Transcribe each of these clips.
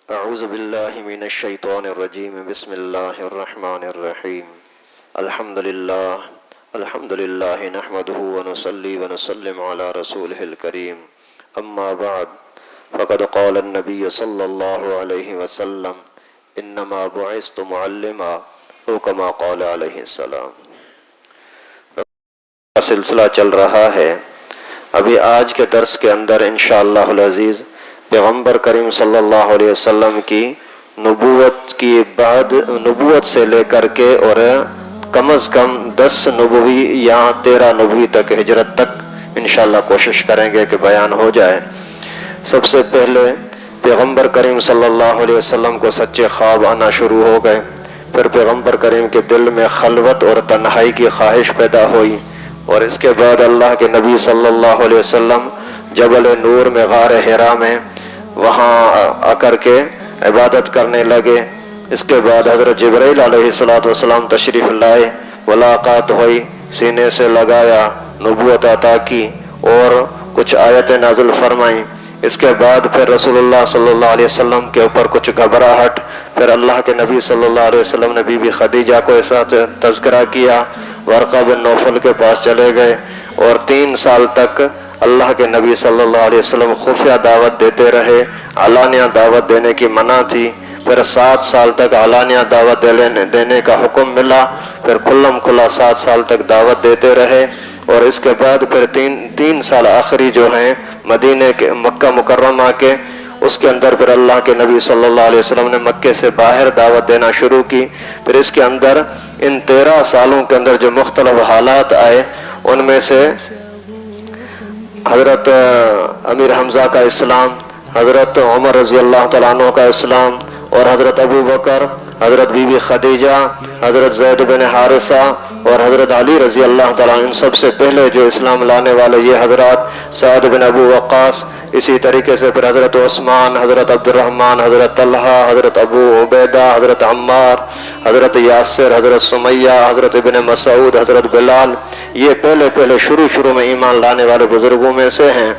اعوذ باللہ من الشیطان الرجیم بسم اللہ الرحمن الرحیم الحمدللہ نحمده ونصلی ونسلم علی رسولہ الکریم اما بعد فقد قال النبی صلی اللہ علیہ وسلم انما بعثت معلما او کما قال علیہ السلام۔ سلسلہ چل رہا ہے۔ ابھی آج کے درس کے اندر انشاءاللہ العزیز پیغمبر کریم صلی اللہ علیہ وسلم کی نبوت سے لے کر کے اور کم از کم 10 نبوی یا 13 نبوی تک ہجرت تک انشاءاللہ کوشش کریں گے کہ بیان ہو جائے۔ سب سے پہلے پیغمبر کریم صلی اللہ علیہ وسلم کو سچے خواب آنا شروع ہو گئے، پھر پیغمبر کریم کے دل میں خلوت اور تنہائی کی خواہش پیدا ہوئی، اور اس کے بعد اللہ کے نبی صلی اللہ علیہ وسلم جبل نور میں غار حرا میں وہاں آ کر کے عبادت کرنے لگے۔ اس کے بعد حضرت جبرائیل علیہ السلام تشریف لائے، ملاقات ہوئی، سینے سے لگایا، نبوت عطا کی اور کچھ آیتیں نازل فرمائیں۔ اس کے بعد پھر رسول اللہ صلی اللہ علیہ وسلم کے اوپر کچھ گھبراہٹ، پھر اللہ کے نبی صلی اللہ علیہ وسلم نے بی بی خدیجہ کو ایسا تذکرہ کیا، ورقہ بن نوفل کے پاس چلے گئے، اور 3 سال تک اللہ کے نبی صلی اللہ علیہ وسلم خفیہ دعوت دیتے رہے، علانیہ دعوت دینے کی منع تھی۔ پھر 7 سال تک علانیہ دعوت دینے کا حکم ملا، پھر کھلم کھلا 7 سال تک دعوت دیتے رہے، اور اس کے بعد پھر 3 سال آخری جو ہیں مدینے کے مکہ مکرمہ کے، اس کے اندر پھر اللہ کے نبی صلی اللہ علیہ وسلم نے مکے سے باہر دعوت دینا شروع کی۔ پھر اس کے اندر ان 13 سالوں کے اندر جو مختلف حالات آئے، ان میں سے حضرت امیر حمزہ کا اسلام، حضرت عمر رضی اللہ تعالیٰ عنہ کا اسلام، اور حضرت ابو بکر، حضرت بی بی خدیجہ، حضرت زید بن حارثہ اور حضرت علی رضی اللہ تعالیٰ عنہ، ان سب سے پہلے جو اسلام لانے والے یہ حضرات، سعد بن ابو وقاص، اسی طریقے سے پھر حضرت عثمان، حضرت عبد الرحمن، حضرت طلحہ، حضرت ابو عبیدہ، حضرت عمار، حضرت یاسر، حضرت سمیہ، حضرت ابن مسعود، حضرت بلال، یہ پہلے شروع میں ایمان لانے والے بزرگوں میں سے ہیں۔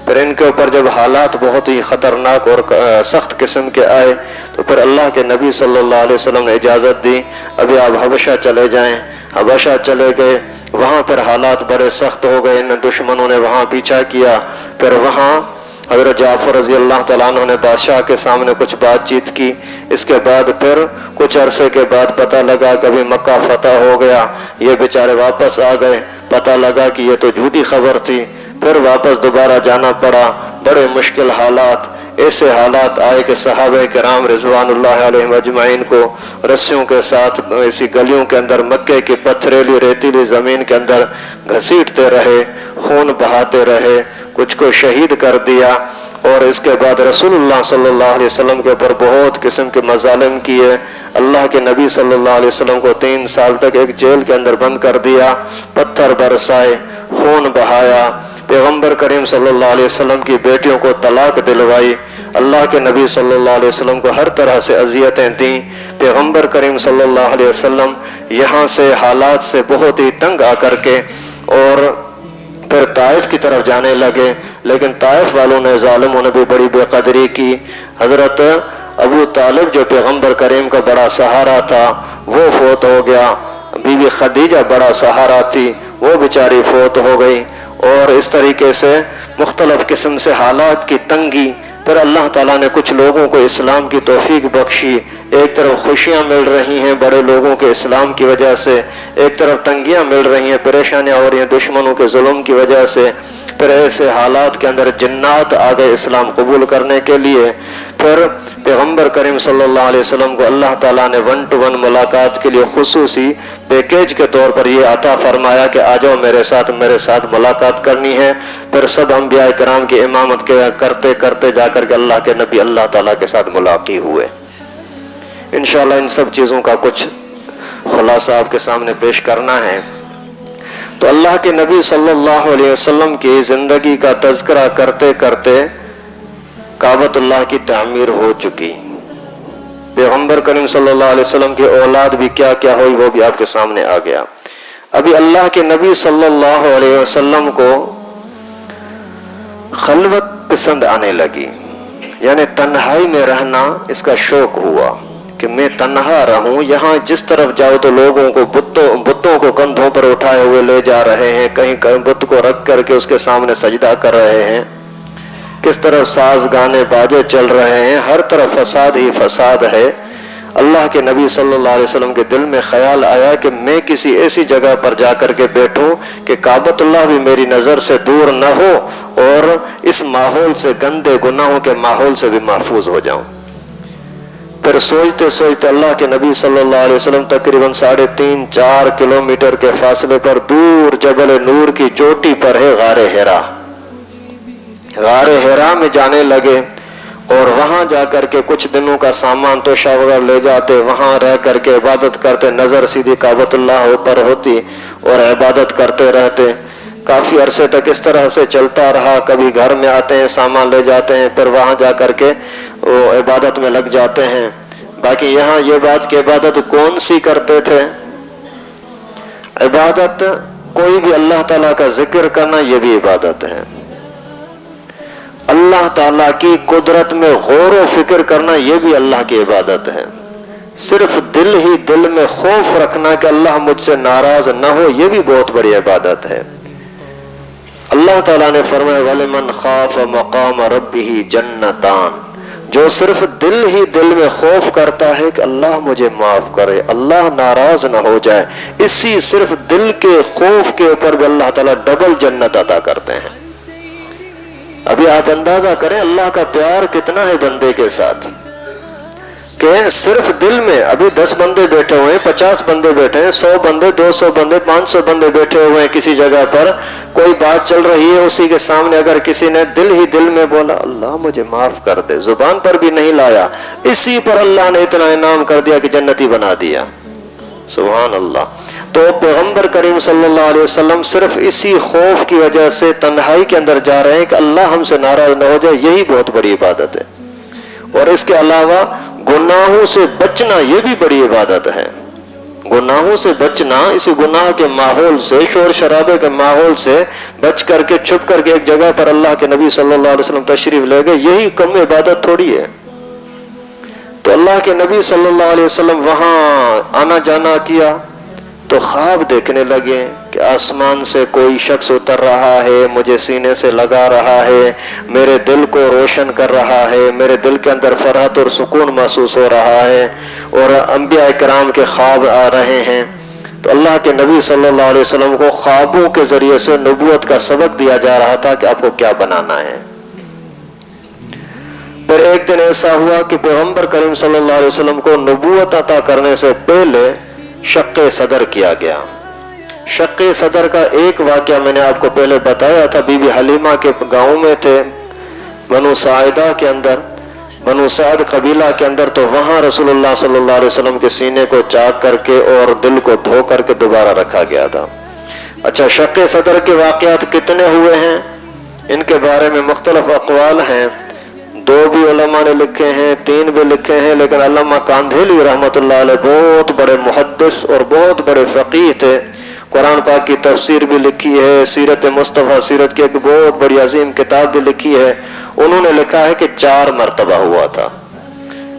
پھر ان کے اوپر جب حالات بہت ہی خطرناک اور سخت قسم کے آئے، تو پھر اللہ کے نبی صلی اللہ علیہ وسلم نے اجازت دی، ابھی آپ حبشہ چلے جائیں۔ حبشہ چلے گئے، وہاں پھر حالات بڑے سخت ہو گئے، ان دشمنوں نے وہاں پیچھا کیا۔ پھر وہاں حضرت جعفر رضی اللہ تعالیٰ عنہ نے بادشاہ کے سامنے کچھ بات چیت کی۔ اس کے بعد پھر کچھ عرصے کے بعد پتہ لگا کہ ابھی مکہ فتح ہو گیا، یہ بیچارے واپس آ گئے، پتہ لگا کہ یہ تو جھوٹی خبر تھی، پھر واپس دوبارہ جانا پڑا۔ بڑے مشکل حالات، ایسے حالات آئے کہ صحابہ کرام رضوان اللہ علیہم اجمعین کو رسیوں کے ساتھ ایسی گلیوں کے اندر مکے کی پتھریلی ریتیلی زمین کے اندر گھسیٹتے رہے، خون بہاتے رہے، کچھ کو شہید کر دیا، اور اس کے بعد رسول اللہ صلی اللہ علیہ وسلم کے اوپر بہت قسم کے مظالم کیے۔ اللہ کے نبی صلی اللہ علیہ وسلم کو 3 سال تک ایک جیل کے اندر بند کر دیا، پتھر برسائے، خون بہایا، پیغمبر کریم صلی اللہ علیہ وسلم کی بیٹیوں کو طلاق دلوائی، اللہ کے نبی صلی اللہ علیہ وسلم کو ہر طرح سے اذیتیں دیں۔ پیغمبر کریم صلی اللہ علیہ وسلم یہاں سے حالات سے بہت ہی تنگ آ کر کے اور پھر طائف کی طرف جانے لگے، لیکن طائف والوں نے، ظالموں نے بھی بڑی بے قدری کی۔ حضرت ابو طالب جو پیغمبر کریم کا بڑا سہارا تھا وہ فوت ہو گیا، بی بی خدیجہ بڑا سہارا تھی، وہ بیچاری فوت ہو گئی، اور اس طریقے سے مختلف قسم سے حالات کی تنگی۔ پھر اللہ تعالیٰ نے کچھ لوگوں کو اسلام کی توفیق بخشی، ایک طرف خوشیاں مل رہی ہیں بڑے لوگوں کے اسلام کی وجہ سے، ایک طرف تنگیاں مل رہی ہیں، پریشانیاں ہو رہی ہیں دشمنوں کے ظلم کی وجہ سے۔ پھر ایسے حالات کے اندر جنات آ گئے اسلام قبول کرنے کے لیے۔ پھر پیغمبر کریم صلی اللہ علیہ وسلم کو اللہ تعالیٰ نے 1 to 1 ملاقات کے لیے خصوصی پیکیج کے طور پر یہ عطا فرمایا کہ آ جاؤ میرے ساتھ ملاقات کرنی ہے۔ پھر سب انبیاء کرام کی امامت کرتے جا کر کے اللہ کے نبی اللہ تعالیٰ کے ساتھ ملاقات ہوئے۔ انشاءاللہ ان سب چیزوں کا کچھ خلاصہ آپ کے سامنے پیش کرنا ہے۔ تو اللہ کے نبی صلی اللہ علیہ وسلم کی زندگی کا تذکرہ کرتے کرتے کعبۃ اللہ کی تعمیر ہو چکی، پیغمبر کریم صلی اللہ علیہ وسلم کی اولاد بھی کیا کیا ہوئی وہ بھی آپ کے سامنے آ گیا۔ ابھی اللہ کے نبی صلی اللہ علیہ وسلم کو خلوت پسند آنے لگی، یعنی تنہائی میں رہنا اس کا شوق ہوا کہ میں تنہا رہوں. یہاں جس طرف جاؤ تو لوگوں کو بتوں کو کندھوں پر اٹھائے ہوئے لے جا رہے ہیں, کہیں کہیں بت کو رکھ کر کے اس کے سامنے سجدہ کر رہے ہیں, کس طرف ساز گانے باجے چل رہے ہیں, ہر طرف فساد ہی فساد ہے. اللہ کے نبی صلی اللہ علیہ وسلم کے دل میں خیال آیا کہ میں کسی ایسی جگہ پر جا کر کے بیٹھوں کہ کعبۃ اللہ بھی میری نظر سے دور نہ ہو اور اس ماحول سے, گندے گناہوں کے ماحول سے بھی محفوظ ہو جاؤں. پھر سوچتے سوچتے اللہ کے نبی صلی اللہ علیہ وسلم تقریباً 3.5-4 کلومیٹر کے فاصلے پر دور جبل نور کی چوٹی پر ہے غار حرا. غار حرا میں جانے لگے اور وہاں جا کر کے کچھ دنوں کا سامان توشہ وغیرہ لے جاتے, وہاں رہ کر کے عبادت کرتے, نظر سیدھی کعبۃ اللہ پر ہوتی اور عبادت کرتے رہتے. کافی عرصے تک اس طرح سے چلتا رہا. کبھی گھر میں آتے ہیں, سامان لے جاتے ہیں, پھر وہاں جا کر کے وہ عبادت میں لگ جاتے ہیں. باقی یہاں یہ بات کہ عبادت کون سی کرتے تھے, عبادت کوئی بھی اللہ تعالیٰ کا ذکر کرنا یہ بھی عبادت ہے. اللہ تعالیٰ کی قدرت میں غور و فکر کرنا یہ بھی اللہ کی عبادت ہے. صرف دل ہی دل میں خوف رکھنا کہ اللہ مجھ سے ناراض نہ ہو یہ بھی بہت بڑی عبادت ہے. اللہ تعالیٰ نے فرمایا وَلِمَنْ خَافَ مَقَامَ رَبِّهِ جَنَّتَانِ, جو صرف دل ہی دل میں خوف کرتا ہے کہ اللہ مجھے معاف کرے, اللہ ناراض نہ ہو جائے, اسی صرف دل کے خوف کے اوپر بھی اللہ تعالیٰ ڈبل جنت عطا کرتے ہیں. ابھی آپ اندازہ کریں اللہ کا پیار کتنا ہے بندے کے ساتھ کہ صرف دل میں ابھی 10 بندے بیٹھے ہوئے ہیں, 50 بندے بیٹھے ہیں, 100 بندے, 200 بندے, 500 بندے بیٹھے ہوئے ہیں کسی جگہ پر, کوئی بات چل رہی ہے, اسی کے سامنے اگر کسی نے دل ہی دل میں بولا اللہ مجھے معاف کر دے, زبان پر بھی نہیں لایا, اسی پر اللہ نے اتنا انعام کر دیا کہ جنتی بنا دیا. سبحان اللہ. تو پیغمبر کریم صلی اللہ علیہ وسلم صرف اسی خوف کی وجہ سے تنہائی کے اندر جا رہے ہیں کہ اللہ ہم سے ناراض نہ ہو جائے, یہی بہت بڑی عبادت ہے. اور اس کے علاوہ گناہوں سے بچنا یہ بھی بڑی عبادت ہے. گناہوں سے بچنا, اسی گناہ کے ماحول سے, شور شرابے کے ماحول سے بچ کر کے چھپ کر کے ایک جگہ پر اللہ کے نبی صلی اللہ علیہ وسلم تشریف لے گئے, یہی کم عبادت تھوڑی ہے. تو اللہ کے نبی صلی اللہ علیہ وسلم وہاں آنا جانا کیا تو خواب دیکھنے لگے کہ آسمان سے کوئی شخص اتر رہا ہے, مجھے سینے سے لگا رہا ہے, میرے دل کو روشن کر رہا ہے, میرے دل کے اندر فرحت اور سکون محسوس ہو رہا ہے, اور انبیاء کرام کے خواب آ رہے ہیں. تو اللہ کے نبی صلی اللہ علیہ وسلم کو خوابوں کے ذریعے سے نبوت کا سبق دیا جا رہا تھا کہ آپ کو کیا بنانا ہے. پھر ایک دن ایسا ہوا کہ پیغمبر کریم صلی اللہ علیہ وسلم کو نبوت عطا کرنے سے پہلے شق صدر کیا گیا. شق صدر کا ایک واقعہ میں نے آپ کو پہلے بتایا تھا. بی بی حلیمہ کے گاؤں میں تھے, بنو ساعدہ کے اندر, بنو سعد قبیلہ کے اندر, تو وہاں رسول اللہ صلی اللہ علیہ وسلم کے سینے کو چاک کر کے اور دل کو دھو کر کے دوبارہ رکھا گیا تھا. اچھا, شق صدر کے واقعات کتنے ہوئے ہیں ان کے بارے میں مختلف اقوال ہیں. 2 بھی علماء نے لکھے ہیں, 3 بھی لکھے ہیں, لیکن علامہ کاندھیلی رحمۃ اللہ علیہ بہت بڑے محدث اور بہت بڑے فقیہ تھے. قرآن پاک کی تفسیر بھی لکھی ہے, سیرت مصطفیٰ, سیرت کی ایک بہت بڑی عظیم کتاب بھی لکھی ہے. انہوں نے لکھا ہے کہ 4 مرتبہ ہوا تھا.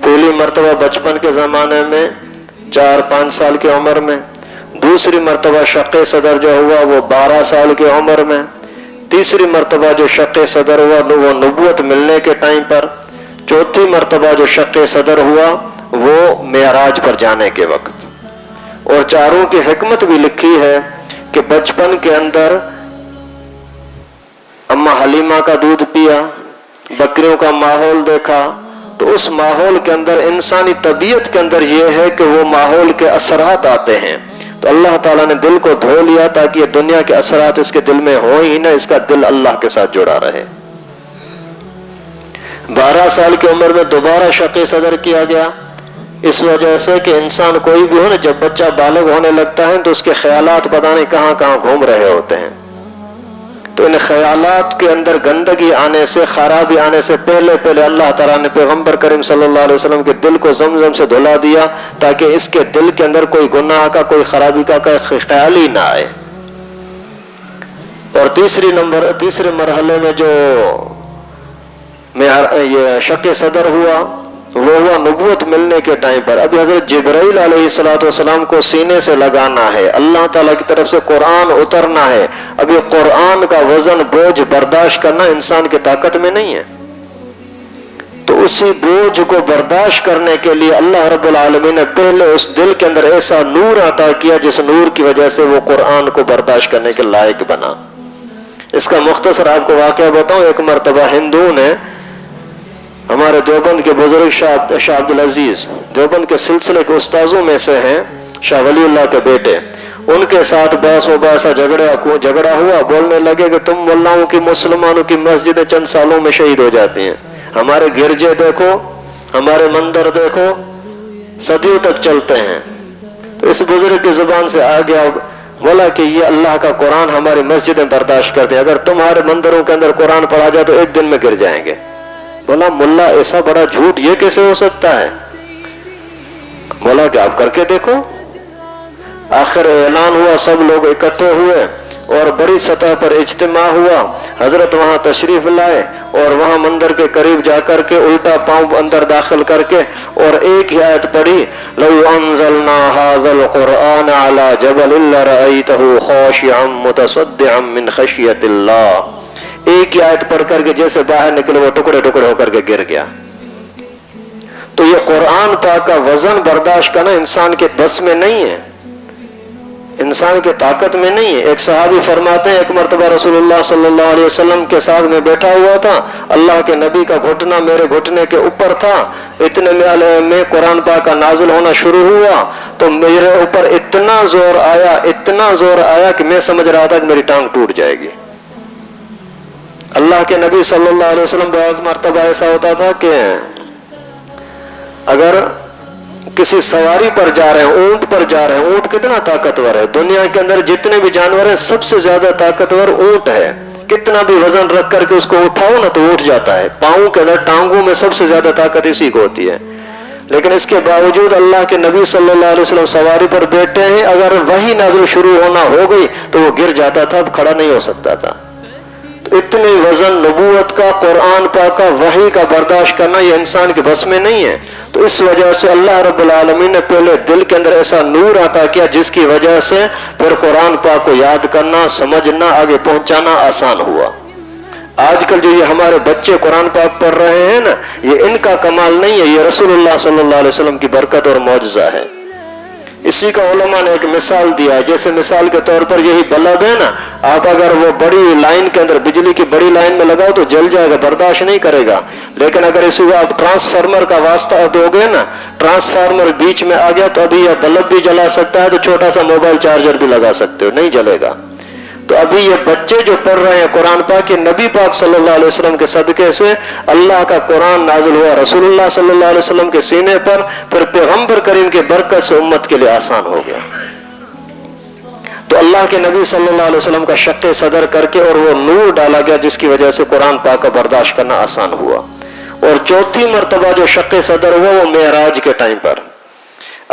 پہلی مرتبہ بچپن کے زمانے میں 4-5 سال کی عمر میں, دوسری مرتبہ شق صدر جو ہوا وہ 12 سال کی عمر میں, تیسری مرتبہ جو شق صدر ہوا وہ نبوت ملنے کے ٹائم پر, چوتھی مرتبہ جو شق صدر ہوا وہ معراج پر جانے کے وقت. اور چاروں کی حکمت بھی لکھی ہے کہ بچپن کے اندر اماں حلیمہ کا دودھ پیا, بکریوں کا ماحول دیکھا, تو اس ماحول کے اندر انسانی طبیعت کے اندر یہ ہے کہ وہ ماحول کے اثرات آتے ہیں. تو اللہ تعالیٰ نے دل کو دھو لیا تاکہ یہ دنیا کے اثرات اس کے دل میں ہوں ہی نہ, اس کا دل اللہ کے ساتھ جڑا رہے. 12 سال کی عمر میں دوبارہ شق صدر کیا گیا, اس وجہ سے کہ انسان کوئی بھی ہو نا, جب بچہ بالغ ہونے لگتا ہے تو اس کے خیالات پتہ نہیں کہاں کہاں گھوم رہے ہوتے ہیں. تو ان خیالات کے اندر گندگی آنے سے, خرابی آنے سے پہلے اللہ تعالیٰ نے پیغمبر کریم صلی اللہ علیہ وسلم کے دل کو زمزم سے دھلا دیا تاکہ اس کے دل کے اندر کوئی گناہ کا, کوئی خرابی کا خیال ہی نہ آئے. اور تیسرے مرحلے میں جو یہ شق صدر ہوا وہ ہوا نبوت ملنے کے ٹائم پر. ابھی حضرت جبرائیل علیہ السلام کو سینے سے لگانا ہے, اللہ تعالیٰ کی طرف سے قرآن اترنا ہے. ابھی قرآن کا وزن بوجھ برداشت کرنا انسان کی طاقت میں نہیں ہے. تو اسی بوجھ کو برداشت کرنے کے لیے اللہ رب العالمین نے پہلے اس دل کے اندر ایسا نور عطا کیا جس نور کی وجہ سے وہ قرآن کو برداشت کرنے کے لائق بنا. اس کا مختصر آپ کو واقعہ بتاؤں. ایک مرتبہ ہندو نے ہمارے دیوبند کے بزرگ شاہ عبد العزیز, دیوبند کے سلسلے کے استاذوں میں سے ہیں, شاہ ولی اللہ کے بیٹے, ان کے ساتھ بحث مباحثہ جھگڑا ہوا. بولنے لگے کہ تم ملاؤں کی مسلمانوں کی مسجدیں چند سالوں میں شہید ہو جاتی ہیں, ہمارے گرجے دیکھو, ہمارے مندر دیکھو, صدیوں تک چلتے ہیں. تو اس بزرگ کی زبان سے آ گیا, بولا کہ یہ اللہ کا قرآن ہماری مسجدیں برداشت کرتے ہیں, اگر تمہارے مندروں کے اندر قرآن پڑھا جائے تو ایک دن میں گر جائیں گے. بولا ملا ایسا بڑا جھوٹ یہ کیسے ہو سکتا ہے؟ بولا کہ آپ کر کے دیکھو. آخر اعلان ہوا, سب لوگ اکٹھے ہوئے اور بڑی سطح پر اجتماع ہوا. حضرت وہاں تشریف لائے اور وہاں مندر کے قریب جا کر کے الٹا پاؤں اندر داخل کر کے اور ایک ہی آیت پڑھی, لو انزلنا هذا القرآن على جبل لرأيته خاشعا متصدعا من خشية اللہ. ایک ہی آیت پڑھ کر کے جیسے باہر نکلے وہ ٹکڑے ٹکڑے ہو کر کے گر گیا. تو یہ قرآن پاک کا وزن برداشت کرنا انسان کے بس میں نہیں ہے, انسان کی طاقت میں نہیں ہے. ایک صحابی فرماتے ہیں ایک مرتبہ رسول اللہ صلی اللہ علیہ وسلم کے ساتھ میں بیٹھا ہوا تھا, اللہ کے نبی کا گھٹنا میرے گھٹنے کے اوپر تھا. اتنے میں قرآن پاک کا نازل ہونا شروع ہوا تو میرے اوپر اتنا زور آیا کہ میں سمجھ رہا تھا کہ میری ٹانگ ٹوٹ جائے گی. اللہ کے نبی صلی اللہ علیہ وسلم بعض مرتبہ ایسا ہوتا تھا کہ اگر کسی سواری پر جا رہے ہیں, اونٹ پر جا رہے ہیں, اونٹ کتنا طاقتور ہے, دنیا کے اندر جتنے بھی جانور ہیں سب سے زیادہ طاقتور اونٹ ہے. کتنا بھی وزن رکھ کر کے اس کو اٹھاؤ نا تو اٹھ جاتا ہے. پاؤں کے اندر, ٹانگوں میں سب سے زیادہ طاقت اسی کو ہوتی ہے. لیکن اس کے باوجود اللہ کے نبی صلی اللہ علیہ وسلم سواری پر بیٹھے ہیں, اگر وہی نازل شروع ہونا ہو گئی تو وہ گر جاتا تھا, اب کھڑا نہیں ہو سکتا تھا. اتنی وزن نبوت کا, قرآن پاک کا, وحی کا برداشت کرنا یہ انسان کے بس میں نہیں ہے. تو اس وجہ سے اللہ رب العالمین نے پہلے دل کے اندر ایسا نور عطا کیا جس کی وجہ سے پھر قرآن پاک کو یاد کرنا, سمجھنا, آگے پہنچانا آسان ہوا. آج کل جو یہ ہمارے بچے قرآن پاک پڑھ رہے ہیں نا, یہ ان کا کمال نہیں ہے, یہ رسول اللہ صلی اللہ علیہ وسلم کی برکت اور معجزہ ہے. اسی کا علماء نے ایک مثال دیا ہے. جیسے مثال کے طور پر یہی بلب ہے نا, آپ اگر وہ بڑی لائن کے اندر, بجلی کی بڑی لائن میں لگاؤ تو جل جائے گا, برداشت نہیں کرے گا. لیکن اگر اسی کو آپ ٹرانسفارمر کا واسطہ دو گے نا, ٹرانسفارمر بیچ میں آ گیا تو ابھی یہ بلب بھی جلا سکتا ہے, تو چھوٹا سا موبائل چارجر بھی لگا سکتے ہو, نہیں جلے گا. تو ابھی یہ بچے جو پڑھ رہے ہیں قرآن پاک, نبی پاک صلی اللہ علیہ وسلم کے صدقے سے اللہ کا قرآن نازل ہوا رسول اللہ صلی اللہ علیہ وسلم کے سینے پر, پھر پیغمبر کریم کے برکت سے امت کے لیے آسان ہو گیا. تو اللہ کے نبی صلی اللہ علیہ وسلم کا شق صدر کر کے اور وہ نور ڈالا گیا جس کی وجہ سے قرآن پاک کا برداشت کرنا آسان ہوا. اور چوتھی مرتبہ جو شق صدر ہوا وہ معراج کے ٹائم پر.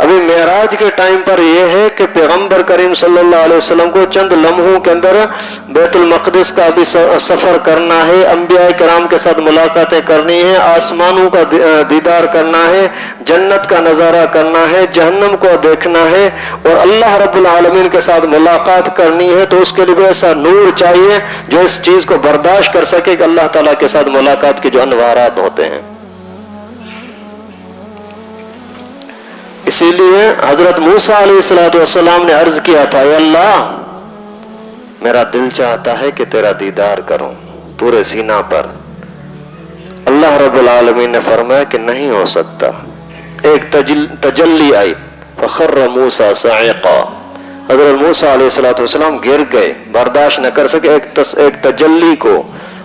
ابھی معراج کے ٹائم پر یہ ہے کہ پیغمبر کریم صلی اللہ علیہ وسلم کو چند لمحوں کے اندر بیت المقدس کا بھی سفر کرنا ہے, انبیاء کرام کے ساتھ ملاقاتیں کرنی ہیں, آسمانوں کا دیدار کرنا ہے, جنت کا نظارہ کرنا ہے, جہنم کو دیکھنا ہے اور اللہ رب العالمین کے ساتھ ملاقات کرنی ہے. تو اس کے لیے ایسا نور چاہیے جو اس چیز کو برداشت کر سکے کہ اللہ تعالیٰ کے ساتھ ملاقات کے جو انوارات ہوتے ہیں. اسی لیے حضرت موسیٰ علیہ السلام نے عرض کیا تھا, اے اللہ میرا دل چاہتا ہے کہ تیرا دیدار کروں طور سینا پر. اللہ رب العالمین نے فرمایا کہ نہیں ہو سکتا. ایک تجلی آئی, فخر موسیٰ صاعقا, حضرت موسیٰ علیہ السلام گر گئے, برداشت نہ کر سکے ایک تجلی کو.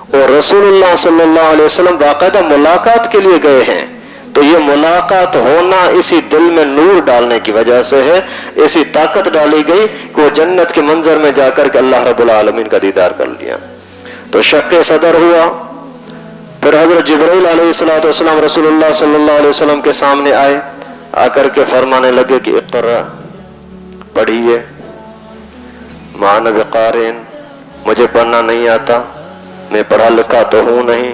اور رسول اللہ صلی اللہ علیہ وسلم باقاعدہ ملاقات کے لیے گئے ہیں. تو یہ ملاقات ہونا اسی دل میں نور ڈالنے کی وجہ سے ہے, ایسی طاقت ڈالی گئی کہ وہ جنت کے منظر میں جا کر کے اللہ رب العالمین کا دیدار کر لیا. تو شق صدر ہوا. پھر حضرت جبرائیل علیہ السلام رسول اللہ صلی اللہ علیہ وسلم کے سامنے آئے, آ کر کے فرمانے لگے کہ اقرا, پڑھیے. ما انا بقارئ, مجھے پڑھنا نہیں آتا, میں پڑھا لکھا تو ہوں نہیں.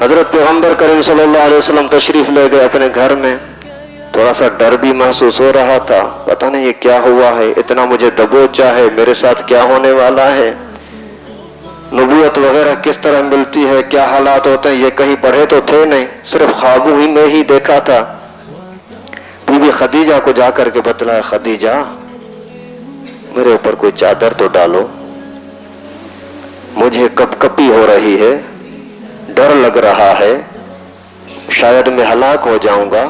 حضرت پیغمبر کریم صلی اللہ علیہ وسلم تشریف لے گئے اپنے گھر میں. تھوڑا سا ڈر بھی محسوس ہو رہا تھا, پتہ نہیں یہ کیا ہوا ہے, اتنا مجھے دبوچا ہے, میرے ساتھ کیا ہونے والا ہے, نبوت وغیرہ کس طرح ملتی ہے, کیا حالات ہوتے ہیں, یہ کہیں پڑھے تو تھے نہیں, صرف خوابوں ہی میں ہی دیکھا تھا. بی بی خدیجہ کو جا کر کے بتلایا, خدیجہ میرے اوپر کوئی چادر تو ڈالو, مجھے کپ کپی ہو رہی ہے, ڈر لگ رہا ہے, شاید میں ہلاک ہو جاؤں گا.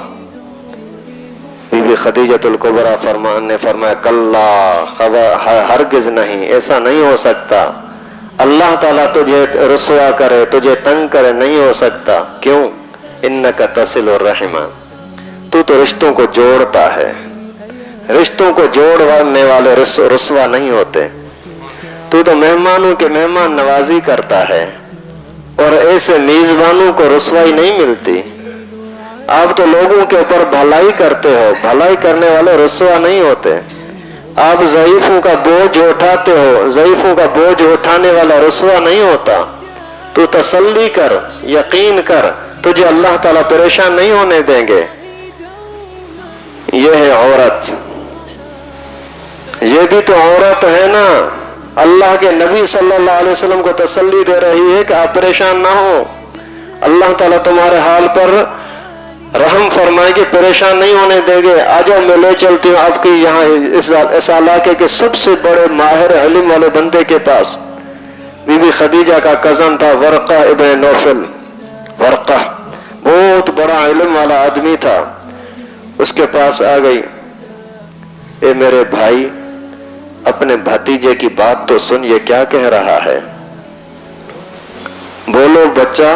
بی بی خدیجۃ الکبریٰ نے فرمایا, کلا, ہرگز نہیں, ایسا نہیں ہو سکتا. اللہ تعالیٰ تجھے رسوا کرے, تجھے تنگ کرے, نہیں ہو سکتا. کیوں؟ انک تصل الرحم, تو رشتوں کو جوڑتا ہے, رشتوں کو جوڑنے والے رسوا نہیں ہوتے. تو مہمانوں کے مہمان نوازی کرتا ہے, اور ایسے میزبانوں کو رسوائی نہیں ملتی. آپ تو لوگوں کے اوپر بھلائی کرتے ہو, بھلائی کرنے والے رسوا نہیں ہوتے. آپ ضعیفوں کا بوجھ اٹھاتے ہو, ضعیفوں کا بوجھ اٹھانے والا رسوا نہیں ہوتا. تو تسلی کر, یقین کر, تجھے اللہ تعالیٰ پریشان نہیں ہونے دیں گے. یہ ہے عورت, یہ بھی تو عورت ہے نا. اللہ کے نبی صلی اللہ علیہ وسلم کو تسلی دے رہی ہے کہ آپ پریشان نہ ہو, اللہ تعالیٰ تمہارے حال پر رحم فرمائے گے, پریشان نہیں ہونے دیں گے. آ جاؤ, میں لے چلتی ہوں آپ کی یہاں اس علاقے کے سب سے بڑے ماہر علم والے بندے کے پاس. بی بی خدیجہ کا کزن تھا ورقہ ابن نوفل. ورقہ بہت بڑا علم والا آدمی تھا. اس کے پاس آ گئی, اے میرے بھائی, اپنے بھتیجے کی بات تو سن, یہ کیا کہہ رہا ہے. بولو بچہ,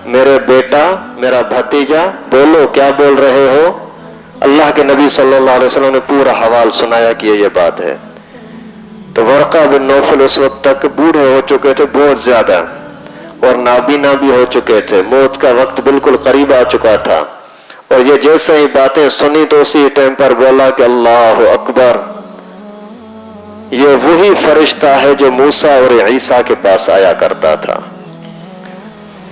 میرے بیٹا, میرا بھتیجا, بولو کیا بول رہے ہو. اللہ کے نبی صلی اللہ علیہ وسلم نے پورا حوال سنایا کہ یہ بات ہے. تو ورقہ بن نوفل اس وقت تک بوڑھے ہو چکے تھے بہت زیادہ, اور نابینا بھی ہو چکے تھے, موت کا وقت بالکل قریب آ چکا تھا. اور یہ جیسے ہی باتیں سنی تو اسی ٹائم پر بولا کہ اللہ اکبر, یہ وہی فرشتہ ہے جو موسیٰ اور عیسیٰ کے پاس آیا کرتا تھا.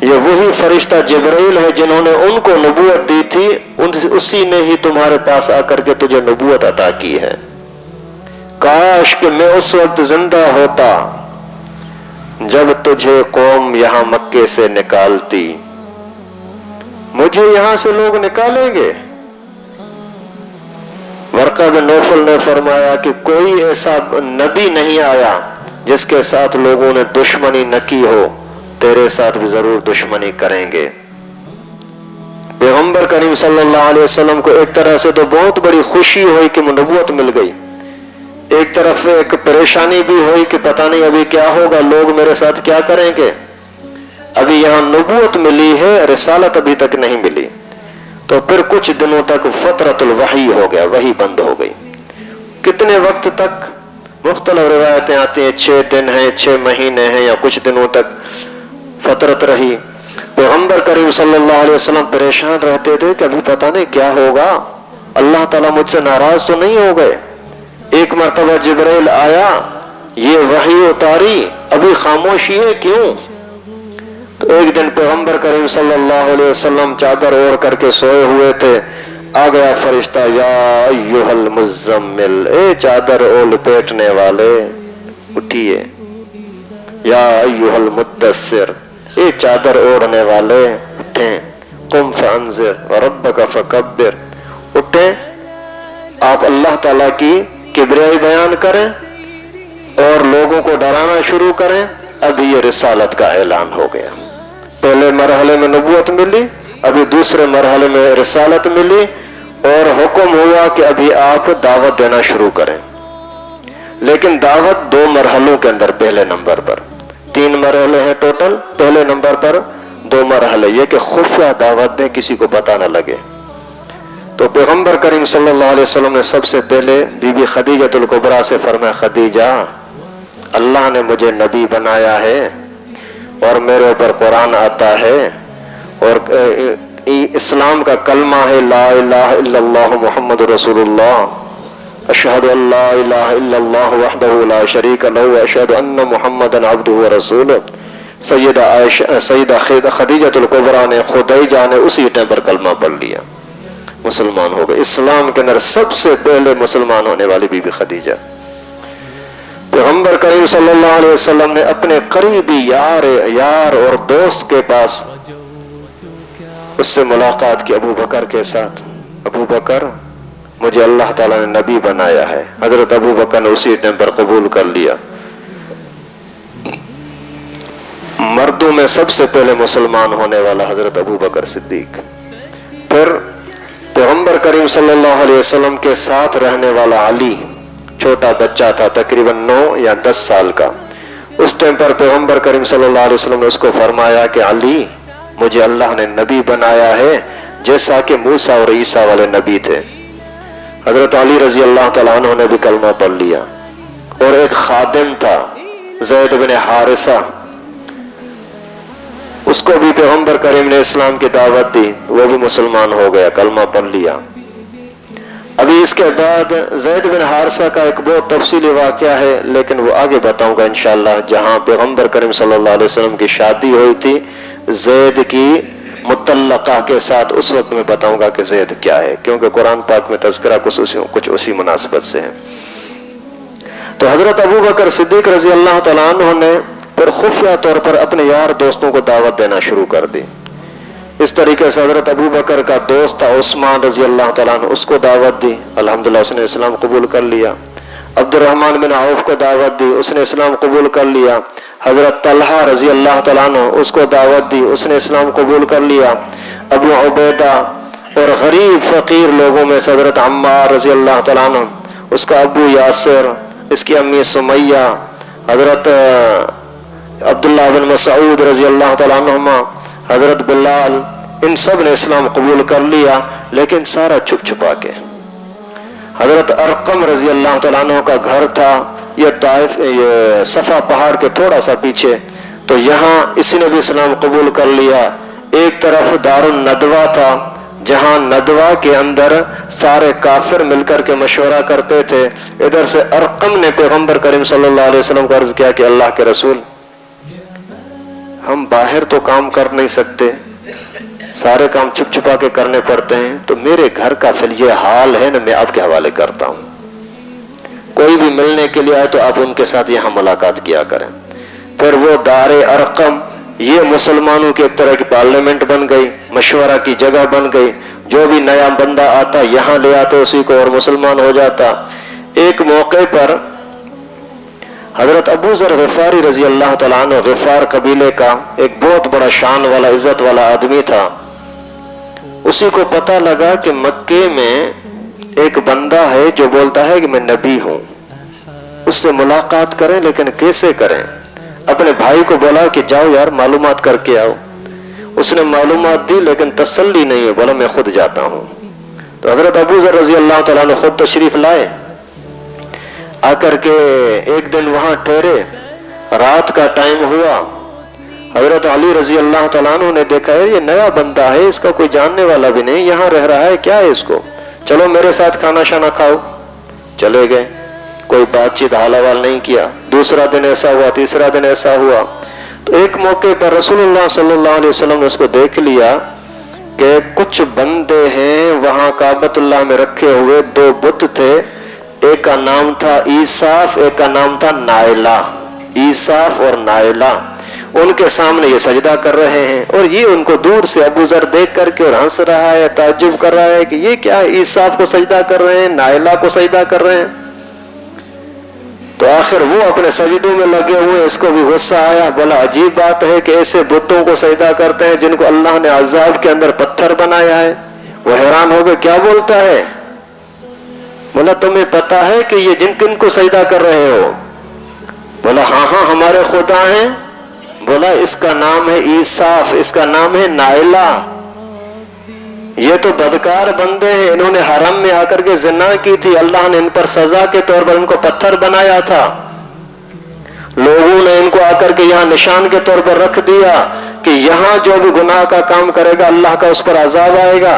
یہ وہی فرشتہ جبرائیل ہے جنہوں نے ان کو نبوت دی تھی, اسی نے ہی تمہارے پاس آ کر کے تجھے نبوت عطا کی ہے. کاش کہ میں اس وقت زندہ ہوتا جب تجھے قوم یہاں مکے سے نکالتی. مجھے یہاں سے لوگ نکالیں گے. ورقہ بن نوفل نے فرمایا کہ کوئی ایسا نبی نہیں آیا جس کے ساتھ لوگوں نے دشمنی نہ کی ہو, تیرے ساتھ بھی ضرور دشمنی کریں گے. پیغمبر کریم صلی اللہ علیہ وسلم کو ایک طرح سے تو بہت بڑی خوشی ہوئی کہ نبوت مل گئی, ایک طرف ایک پریشانی بھی ہوئی کہ پتہ نہیں ابھی کیا ہوگا, لوگ میرے ساتھ کیا کریں گے. ابھی یہاں نبوت ملی ہے, رسالت ابھی تک نہیں ملی. تو پھر کچھ دنوں تک فترۃ الوحی ہو گیا, وحی بند ہو گئی. کتنے وقت تک؟ مختلف روایتیں آتی ہیں, 6 دن ہیں, 6 مہینے ہیں, یا کچھ دنوں تک فترت رہی. پیغمبر کریم صلی اللہ علیہ وسلم پریشان رہتے تھے کہ ابھی پتہ نہیں کیا ہوگا, اللہ تعالیٰ مجھ سے ناراض تو نہیں ہو گئے. ایک مرتبہ جبرائیل آیا, یہ وحی اتاری, ابھی خاموشی ہے کیوں؟ تو ایک دن پیغمبر کریم صلی اللہ علیہ وسلم چادر اوڑھ کر کے سوئے ہوئے تھے, آ گیا فرشتہ, یا ایھا المزمل, اے چادر او لپیٹنے والے اٹھیے. یا ایھا المدثر, اے چادر اوڑھنے والے اٹھیں. قم فانذر وربک فکبر, اٹھیں, آپ اللہ تعالیٰ کی کبریائی بیان کریں اور لوگوں کو ڈرانا شروع کریں. ابھی یہ رسالت کا اعلان ہو گیا. پہلے مرحلے میں نبوت ملی, ابھی دوسرے مرحلے میں رسالت ملی, اور حکم ہوا کہ ابھی آپ دعوت دینا شروع کریں. لیکن دعوت 2 مرحلوں کے اندر, پہلے نمبر پر 3 مرحلے ہیں ٹوٹل, پہلے نمبر پر 2 مرحلے, یہ کہ خفیہ دعوت دیں, کسی کو پتہ نہ لگے. تو پیغمبر کریم صلی اللہ علیہ وسلم نے سب سے پہلے بی بی خدیجۃ الکبریٰ سے فرمایا, خدیجہ, اللہ نے مجھے نبی بنایا ہے اور میرے اوپر قرآن آتا ہے, اور اسلام کا کلمہ ہے لا الہ الا اللہ محمد رسول اللہ, اشہد ان لا الہ الا اللہ وحدہ لا شریک لہ واشہد ان محمدا عبدہ ورسولہ. سیدہ خدیجۃ الکبریٰ نے، خدیجہ نے اسی ٹائم پر کلمہ پڑھ لیا، مسلمان ہو گئے۔ اسلام کے اندر سب سے پہلے مسلمان ہونے والی بی بی خدیجہ۔ پیغمبر کریم صلی اللہ علیہ وسلم نے اپنے قریبی یار اور دوست کے پاس اس سے ملاقات کی، ابو بکر کے ساتھ۔ ابو بکر، مجھے اللہ تعالیٰ نے نبی بنایا ہے۔ حضرت ابو بکر نے اسی ٹائم پر قبول کر لیا۔ مردوں میں سب سے پہلے مسلمان ہونے والا حضرت ابو بکر صدیق۔ پھر پیغمبر کریم صلی اللہ علیہ وسلم کے ساتھ رہنے والا علی، چھوٹا بچہ تھا، تقریباً 9 یا 10 سال کا۔ اس ٹائم پر پیغمبر کریم صلی اللہ علیہ وسلم نے اس کو فرمایا کہ علی، مجھے اللہ نے نبی بنایا ہے جیسا کہ موسیٰ اور عیسیٰ والے نبی تھے۔ حضرت علی رضی اللہ تعالیٰ عنہ نے بھی کلمہ پڑھ لیا۔ اور ایک خادم تھا زید بن حارثہ، اس کو بھی پیغمبر کریم نے اسلام کی دعوت دی، وہ بھی مسلمان ہو گیا، کلمہ پڑھ لیا۔ ابھی اس کے بعد زید بن حارثہ کا ایک بہت تفصیلی واقعہ ہے، لیکن وہ آگے بتاؤں گا انشاءاللہ۔ جہاں پیغمبر کریم صلی اللہ علیہ وسلم کی شادی ہوئی تھی زید کی مطلقہ کے ساتھ، اس وقت میں بتاؤں گا کہ زید کیا ہے، کیونکہ قرآن پاک میں تذکرہ کچھ اسی مناسبت سے ہے۔ تو حضرت ابو بکر صدیق رضی اللہ تعالیٰ عنہ نے پھر خفیہ طور پر اپنے یار دوستوں کو دعوت دینا شروع کر دی۔ اس طریقے سے حضرت ابو بکر کا دوست تھا عثمان رضی اللہ تعالیٰ عنہ، اس کو دعوت دی، الحمدللہ اس نے اسلام قبول کر لیا۔ عبد الرحمن بن عوف کو دعوت دی، اس نے اسلام قبول کر لیا۔ حضرت طلحہ رضی اللہ تعالیٰ عنہ، اس کو دعوت دی، اس نے اسلام قبول کر لیا۔ ابو عبیدہ اور غریب فقیر لوگوں میں سے حضرت عمار رضی اللہ تعالیٰ عنہ، اس کا ابو یاسر، اس کی امی سمیہ، حضرت عبداللہ بن مسعود رضی اللہ تعالیٰ عنہما، حضرت بلال، ان سب نے اسلام قبول کر لیا، لیکن سارا چھپ چھپا کے۔ حضرت ارقم رضی اللہ تعالیٰ عنہ کا گھر تھا یہ صفا پہاڑ کے تھوڑا سا پیچھے، تو یہاں اسی نے بھی اسلام قبول کر لیا۔ ایک طرف دار الندوہ تھا، جہاں ندوہ کے اندر سارے کافر مل کر کے مشورہ کرتے تھے۔ ادھر سے ارقم نے پیغمبر کریم صلی اللہ علیہ وسلم کو عرض کیا کہ اللہ کے رسول، ہم باہر تو کام کر نہیں سکتے، سارے کام چھپ چھپا کے کرنے پڑتے ہیں، تو میرے گھر کا پھر یہ حال ہے نا، میں آپ کے حوالے کرتا ہوں، کوئی بھی ملنے کے لیے آئے تو آپ ان کے ساتھ یہاں ملاقات کیا کریں۔ پھر وہ دار ارقم، یہ مسلمانوں کی ایک طرح کی پارلیمنٹ بن گئی، مشورہ کی جگہ بن گئی، جو بھی نیا بندہ آتا یہاں لے آتے اسی کو اور مسلمان ہو جاتا۔ ایک موقع پر حضرت ابو ذر غفاری رضی اللہ تعالیٰ عنہ، غفار قبیلے کا ایک بہت بڑا شان والا، عزت والا آدمی تھا، اسی کو پتہ لگا کہ مکے میں ایک بندہ ہے جو بولتا ہے کہ میں نبی ہوں، اس سے ملاقات کریں، لیکن کیسے کریں؟ اپنے بھائی کو بولا کہ جاؤ یار معلومات کر کے آؤ۔ اس نے معلومات دی لیکن تسلی نہیں ہے، بولا میں خود جاتا ہوں۔ تو حضرت ابو ذر رضی اللہ تعالیٰ عنہ خود تشریف لائے، آ کر کے ایک دن وہاں ٹھہرے، رات کا ٹائم ہوا۔ حضرت علی رضی اللہ تعالیٰ عنہ نے دیکھا ہے یہ نیا بندہ ہے، اس کا کوئی جاننے والا بھی نہیں، یہاں رہ رہا ہے، کیا ہے اس کو، چلو میرے ساتھ کھانا شانا کھاؤ۔ چلے گئے، کوئی بات چیت حال احوال نہیں کیا۔ دوسرا دن ایسا ہوا، تیسرا دن ایسا ہوا، تو ایک موقع پر رسول اللہ صلی اللہ علیہ وسلم نے اس کو دیکھ لیا کہ کچھ بندے ہیں وہاں کعبۃ اللہ میں رکھے ہوئے، 2 بت تھے، ایک کا نام تھا عیساف، ایک کا نام تھا نائلہ، عیساف اور نائلہ، ان کے سامنے یہ سجدہ کر رہے ہیں، اور یہ ان کو دور سے ابو ذر دیکھ کر کے اور ہنس رہا ہے، تعجب کر رہا ہے کہ یہ کیا ہے، عیساف کو سجدہ کر رہے ہیں، نائلہ کو سجدہ کر رہے ہیں۔ تو آخر وہ اپنے سجدوں میں لگے ہوئے، اس کو بھی غصہ آیا، بولا عجیب بات ہے کہ ایسے بتوں کو سجدہ کرتے ہیں جن کو اللہ نے عذاب کے اندر پتھر بنایا ہے۔ وہ حیران ہو گئے، کیا بولتا ہے؟ بولا تمہیں پتا ہے کہ یہ جن کن کو سجدہ کر رہے ہو؟ بولا ہاں ہاں ہمارے خدا ہیں۔ بولا اس کا نام ہے عیساف، اس کا نام ہے نائلہ، یہ تو بدکار بندے ہیں، انہوں نے حرم میں آ کر کے زنا کی تھی، اللہ نے ان پر سزا کے طور پر ان کو پتھر بنایا تھا، لوگوں نے ان کو آ کر کے یہاں نشان کے طور پر رکھ دیا کہ یہاں جو بھی گناہ کا کام کرے گا اللہ کا اس پر عذاب آئے گا،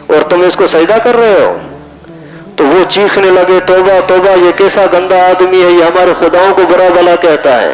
اور تم اس کو سجدہ کر رہے ہو۔ تو وہ چیخنے لگے، توبہ توبہ، یہ کیسا گندا آدمی ہے، یہ ہمارے خداؤں کو برا بھلا کہتا ہے۔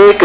1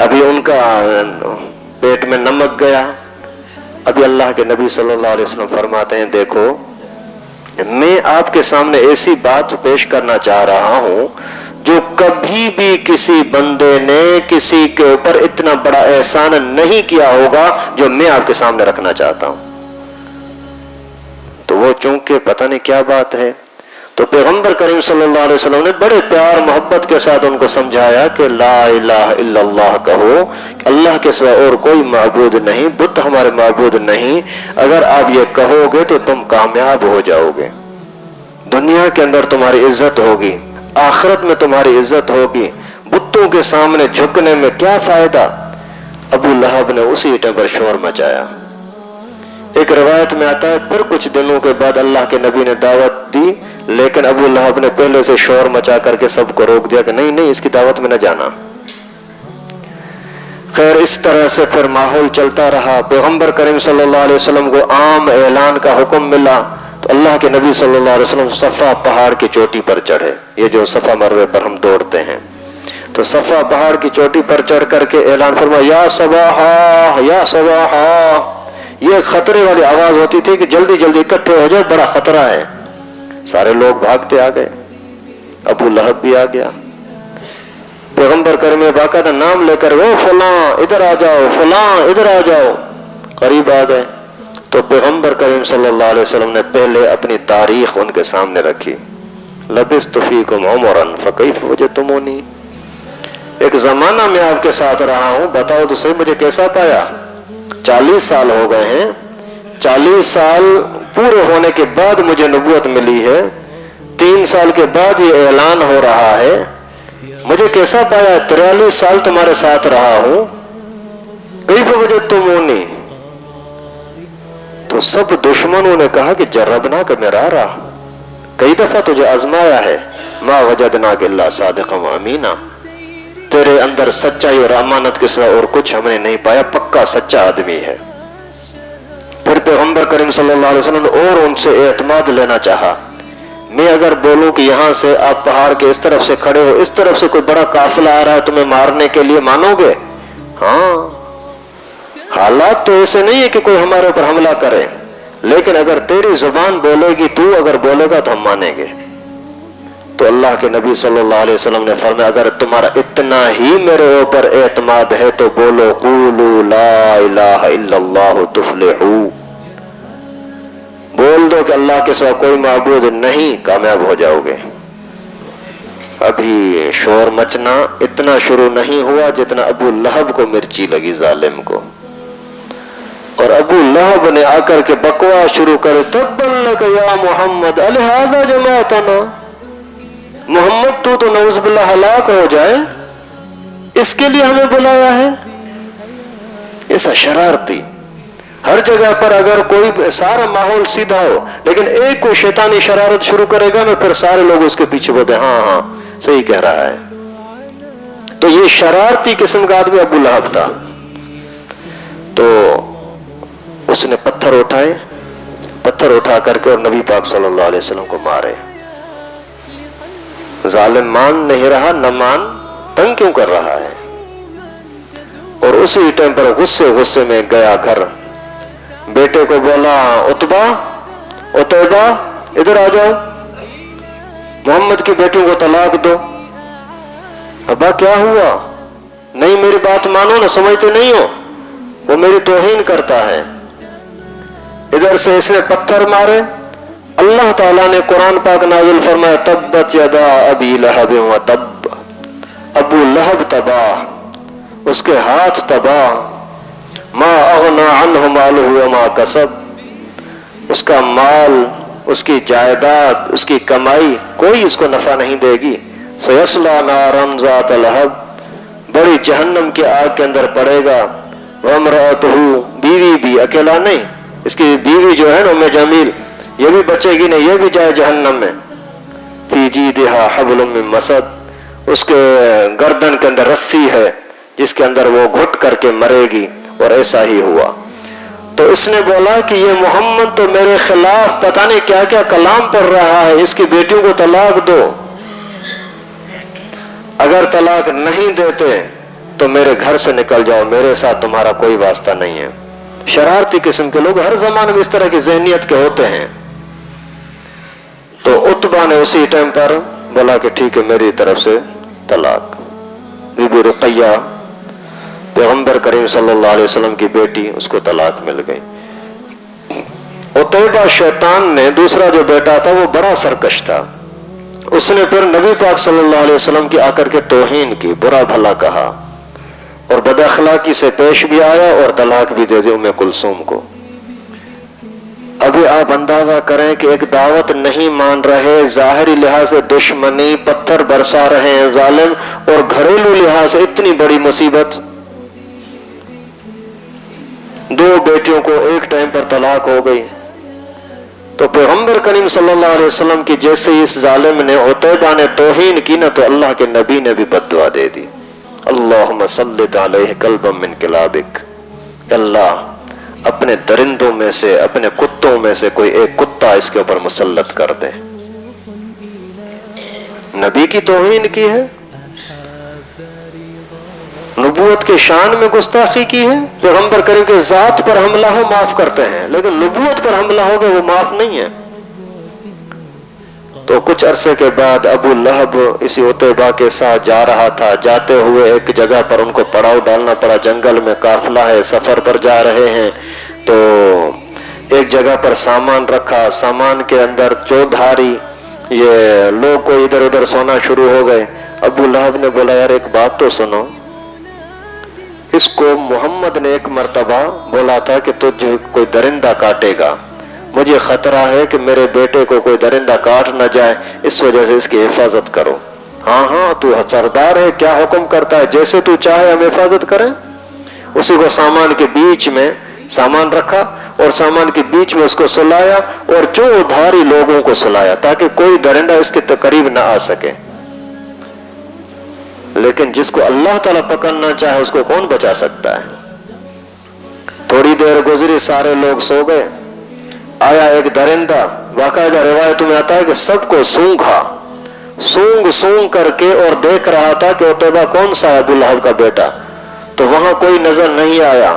ابھی ان کا پیٹ میں نمک گیا. ابھی اللہ کے نبی صلی اللہ علیہ وسلم فرماتے ہیں دیکھو میں آپ کے سامنے ایسی بات پیش کرنا چاہ رہا ہوں جو کبھی بھی کسی بندے نے کسی کے اوپر اتنا بڑا احسان نہیں کیا ہوگا جو میں آپ کے سامنے رکھنا چاہتا ہوں. تو وہ چونکہ پتہ نہیں کیا بات ہے تو پیغمبر کریم صلی اللہ علیہ وسلم نے بڑے پیار محبت کے ساتھ ان کو سمجھایا کہ لا الہ الا اللہ کہو کہ اللہ کے سوا اور کوئی معبود نہیں, بت ہمارے معبود نہیں. اگر آپ یہ کہو گے تو تم کامیاب ہو جاؤ گے, دنیا کے اندر تمہاری عزت ہوگی, آخرت میں تمہاری عزت ہوگی. بتوں کے سامنے جھکنے میں کیا فائدہ. ابو لہب نے اسی ٹائم پر شور مچایا. ایک روایت میں آتا ہے پھر کچھ دنوں کے بعد اللہ کے نبی نے دعوت دی, لیکن ابو لہب نے پہلے سے شور مچا کر کے سب کو روک دیا کہ نہیں نہیں اس کی دعوت میں نہ جانا. خیر اس طرح سے پھر ماحول چلتا رہا. پیغمبر کریم صلی اللہ علیہ وسلم کو عام اعلان کا حکم ملا تو اللہ کے نبی صلی اللہ علیہ وسلم صفا پہاڑ کی چوٹی پر چڑھے. یہ جو صفا مروے پر ہم دوڑتے ہیں تو صفا پہاڑ کی چوٹی پر چڑھ کر کے اعلان فرمایا یا صباحا یا صباحا. یہ ایک خطرے والی آواز ہوتی تھی کہ جلدی جلدی اکٹھے ہو جائے, بڑا خطرہ ہے. سارے لوگ بھاگتے آ گئے. ابو لہب بھی آ گیا. پیغمبر کریم باقاعدہ نام لے کر وہ فلاں ادھر آ جاؤ, فلاں ادھر آ جاؤ. قریب آ گئے تو پیغمبر کریم صلی اللہ علیہ وسلم نے پہلے اپنی تاریخ ان کے سامنے رکھی. لبثت فیکم عمرا فکیف وجدتمونی. ایک زمانہ میں آپ کے ساتھ رہا ہوں, بتاؤ تو صحیح مجھے کیسا پایا. 40 سال ہو گئے ہیں, 40 سال پورے ہونے کے بعد مجھے نبوت ملی ہے, 3 سال کے بعد یہ اعلان ہو رہا ہے, مجھے کیسا پایا. 43 سال تمہارے ساتھ رہا ہوں, کیف وجدتمونی. تو سب دشمنوں نے کہا کہ جربنا کا مرارا, کئی دفعہ تجھے آزمایا ہے. ما وجدناک الا صادقا و امینا. تیرے اندر سچائی اور امانت کے سوا اور کچھ ہم نے نہیں پایا, پکا سچا آدمی ہے. پھر پیغمبر کریم صلی اللہ علیہ وسلم نے اور ان سے اعتماد لینا چاہا. میں اگر بولوں کہ یہاں سے آپ پہاڑ کے اس طرف سے کھڑے ہو, اس طرف سے کوئی بڑا قافلہ آ رہا ہے تمہیں مارنے کے لیے, مانو گے؟ ہاں, حالات تو ایسے نہیں ہے کہ کوئی ہمارے اوپر حملہ کرے, لیکن اگر تیری زبان بولے گی, تو اگر بولے گا تو ہم مانیں گے. تو اللہ کے نبی صلی اللہ علیہ وسلم نے فرمایا اگر تمہارا اتنا ہی میرے اوپر اعتماد ہے تو بولو قولوا لا الہ الا اللہ تفلحوا. بول دو کہ اللہ کے سوا کوئی معبود نہیں, کامیاب ہو جاؤ گے. ابھی شور مچنا اتنا شروع نہیں ہوا جتنا ابو لہب کو مرچی لگی, ظالم کو. اور ابو لہب نے آ کر کے بکواس شروع کرے, تبا لک یا محمد الہذا جماعتنا. محمد تو نعوذ باللہ ہلاک ہو جائے, اس کے لیے ہمیں بلایا ہے. ایسا شرارتی. ہر جگہ پر اگر کوئی سارا ماحول سیدھا ہو لیکن ایک کوئی شیطانی شرارت شروع کرے گا نا, پھر سارے لوگ اس کے پیچھے بولتے ہیں ہاں ہاں صحیح کہہ رہا ہے. تو یہ شرارتی قسم کا آدمی ابو لہب تھا. تو اس نے پتھر اٹھائے, پتھر اٹھا کر کے اور نبی پاک صلی اللہ علیہ وسلم کو مارے. ظالم مان نہیں رہا, نہ مان, تنگ کیوں کر رہا ہے. اور اسی ٹائم پر غصے میں گیا گھر, بیٹے کو بولا عتبہ عتیبہ ادھر آ جاؤ, محمد کی بیٹیوں کو طلاق دو. ابا کیا ہوا؟ نہیں میری بات مانو نا, سمجھتے نہیں ہو, وہ میری توہین کرتا ہے. ادھر سے اس نے پتھر مارے. اللہ تعالیٰ نے قرآن پاک نازل فرمایا تبت یدا ابی لہب و تب. ابو لہب تباہ, اس کے ہاتھ تباہ. ما اغنا عنہ مالہ وما کسب. اس کا مال, اس کی جائیداد, اس کی کمائی کوئی اس کو نفع نہیں دے گی. سیصلی نارا ذات لہب, بڑی جہنم کی آگ کے اندر پڑے گا. وامرأتہ, بیوی بھی, اکیلا نہیں, اس کی بیوی جو ہے نا ام جمیل, یہ بھی بچے گی نہیں, یہ بھی جائے جہنم میں. فی جیدہا حبل من مسد, اس کے گردن کے اندر رسی ہے جس کے اندر وہ گھٹ کر کے مرے گی. اور ایسا ہی ہوا. تو اس نے بولا کہ یہ محمد تو میرے خلاف پتہ نہیں کیا کیا کلام پڑھ رہا ہے, اس کی بیٹیوں کو طلاق دو. اگر طلاق نہیں دیتے تو میرے گھر سے نکل جاؤ، میرے ساتھ تمہارا کوئی واسطہ نہیں ہے۔ شرارتی قسم کے لوگ ہر زمانے میں اس طرح کی ذہنیت کے ہوتے ہیں۔ تو عتبہ نے اسی ٹائم پر بولا کہ ٹھیک ہے میری طرف سے طلاق۔ بی بی رقیہ پیغمبر کریم صلی اللہ علیہ وسلم کی بیٹی، اس کو طلاق مل گئی۔ عتیبہ شیطان نے دوسرا جو بیٹا تھا وہ بڑا سرکش تھا، اس نے پھر نبی پاک صلی اللہ علیہ وسلم کی آ کر کے توہین کی، برا بھلا کہا اور بد اخلاقی سے پیش بھی آیا اور طلاق بھی دے دی ام کلثوم کو۔ ابھی آپ اندازہ کریں کہ ایک دعوت نہیں مان رہے، ظاہری لحاظ سے دشمنی، پتھر برسا رہے ہیں ظالم، اور گھریلو لحاظ سے اتنی بڑی مصیبت۔ دو بیٹیوں کو ایک ٹائم پر طلاق ہو گئی۔ تو پیغمبر کریم صلی اللہ علیہ وسلم کی جیسے اس ظالم نے عتیبہ نے توہین کی نا، تو اللہ کے نبی نے بھی بد دعا دے دی، اللہم سلط علیہ کلبا من کلابک، اللہ اپنے درندوں میں سے، اپنے کتوں میں سے کوئی ایک کتا اس کے اوپر مسلط کر دے۔ نبی کی توہین کی ہے، نبوت کے شان میں گستاخی کی ہے۔ پیغمبر کریم کے ذات پر حملہ ہو معاف کرتے ہیں، لیکن نبوت پر حملہ ہو گئے وہ معاف نہیں ہے۔ تو کچھ عرصے کے بعد ابو لہب اسی عتیبہ کے ساتھ جا رہا تھا، جاتے ہوئے ایک جگہ پر ان کو پڑاؤ ڈالنا پڑا، جنگل میں قافلہ ہے، سفر پر جا رہے ہیں، تو ایک جگہ پر سامان رکھا، سامان کے اندر چودھاری یہ لوگ کو ادھر ادھر سونا شروع ہو گئے۔ ابو لہب نے بولا یار ایک بات تو سنو، اس کو محمد نے ایک مرتبہ بولا تھا کہ تجھ کوئی درندہ کاٹے گا، مجھے خطرہ ہے کہ میرے بیٹے کو کوئی درندہ کاٹ نہ جائے، اس وجہ سے اس کی حفاظت کرو۔ ہاں ہاں تو سردار ہے، کیا حکم کرتا ہے، جیسے تو چاہے ہم حفاظت کریں۔ اسی کو سامان کے بیچ میں سامان رکھا اور سامان کے بیچ میں اس کو سلایا اور چودھاری لوگوں کو سلایا تاکہ کوئی درندہ اس کے قریب نہ آ سکے۔ لیکن جس کو اللہ تعالیٰ پکڑنا چاہے اس کو کون بچا سکتا ہے؟ تھوڑی دیر گزری، سارے لوگ سو گئے، آیا ایک درندہ، باقاعدہ روایت میں آتا ہے کہ سب کو سونگھا، سونگ کر کے، اور دیکھ رہا تھا کہ عتیبہ کون سا ہے، ابو لہب کا بیٹا، تو وہاں کوئی نظر نہیں آیا،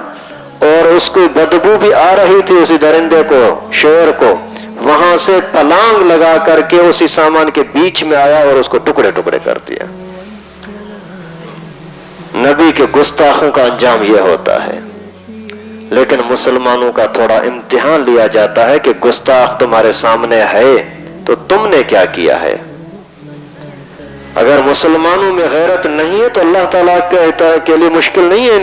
اور اس کو بدبو بھی آ رہی تھی اسی درندے کو، شیر کو، وہاں سے پلانگ لگا کر کے اسی سامان کے بیچ میں آیا اور اس کو ٹکڑے ٹکڑے کر دیا۔ نبی کے گستاخوں کا انجام یہ ہوتا ہے، لیکن مسلمانوں کا تھوڑا امتحان لیا جاتا ہے کہ گستاخ تمہارے سامنے ہے تو تم نے کیا کیا ہے۔ اگر مسلمانوں میں غیرت نہیں ہے تو اللہ تعالیٰ کے لیے مشکل نہیں ہے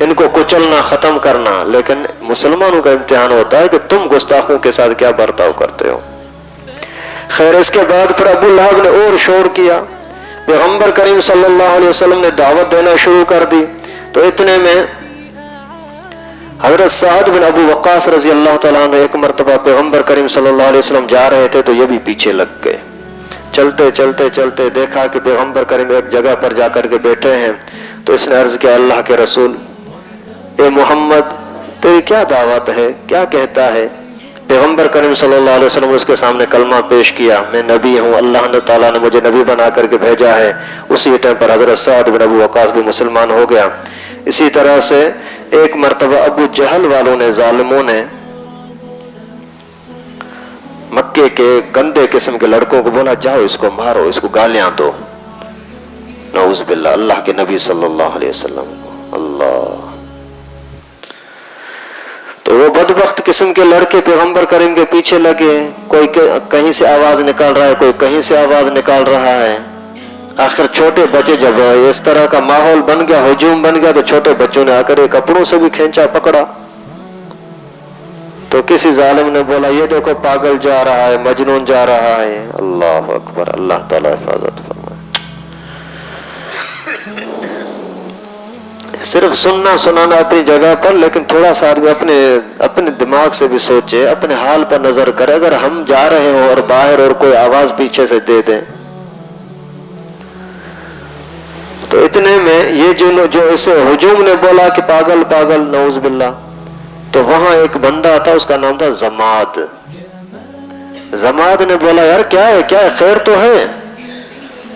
ان کو کچلنا، ختم کرنا، لیکن مسلمانوں کا امتحان ہوتا ہے کہ تم گستاخوں کے ساتھ کیا برتاؤ کرتے ہو۔ خیر اس کے بعد پھر ابو لہب نے اور شور کیا، پیغمبر کریم صلی اللہ علیہ وسلم نے دعوت دینا شروع کر دی۔ تو اتنے میں حضرت سعد بن ابو وقاص رضی اللہ تعالیٰ عنہ ایک مرتبہ پیغمبر کریم صلی اللہ علیہ وسلم جا رہے تھے تو یہ بھی پیچھے لگ گئے۔ چلتے چلتے چلتے دیکھا کہ پیغمبر کریم ایک جگہ پر جا کر کے بیٹھے ہیں، تو اس نے عرض کیا اللہ کے رسول، اے محمد تیری کیا دعوت ہے، کیا کہتا ہے؟ پیغمبر کریم صلی اللہ علیہ وسلم اس کے سامنے کلمہ پیش کیا، میں نبی ہوں، اللہ تعالیٰ نے مجھے نبی بنا کر کے بھیجا ہے۔ اسی ٹائم پر حضرت سعد بن ابو وقاص بھی مسلمان ہو گیا۔ اسی طرح سے ایک مرتبہ ابو جہل والوں نے، ظالموں نے مکے کے گندے قسم کے لڑکوں کو بولا جاؤ اس کو مارو، اس کو گالیاں دو، نعوذ باللہ، اللہ کے نبی صلی اللہ علیہ وسلم کو، اللہ۔ تو وہ بدبخت قسم کے لڑکے پیغمبر کریم کے پیچھے لگے، کوئی کہیں سے آواز نکال رہا ہے، کوئی کہیں سے آواز نکال رہا ہے۔ آخر چھوٹے بچے جب اس طرح کا ماحول بن گیا، ہجوم بن گیا، تو چھوٹے بچوں نے آ کر کپڑوں سے بھی کھینچا پکڑا۔ تو کسی ظالم نے بولا یہ دیکھو پاگل جا رہا ہے، مجنون جا رہا ہے۔ اللہ اکبر، اللہ تعالیٰ حفاظت فرمائے۔ صرف سننا سنانا اپنی جگہ پر، لیکن تھوڑا سا آدمی اپنے دماغ سے بھی سوچے، اپنے حال پر نظر کرے۔ اگر ہم جا رہے ہوں اور باہر اور کوئی آواز پیچھے سے دے دیں، تو اتنے میں یہ جو اسے ہجوم نے بولا کہ پاگل پاگل، نعوذ باللہ، تو وہاں ایک بندہ تھا، اس کا نام تھا زماد۔ زماد نے بولا یار کیا ہے، کیا ہے، خیر تو ہے؟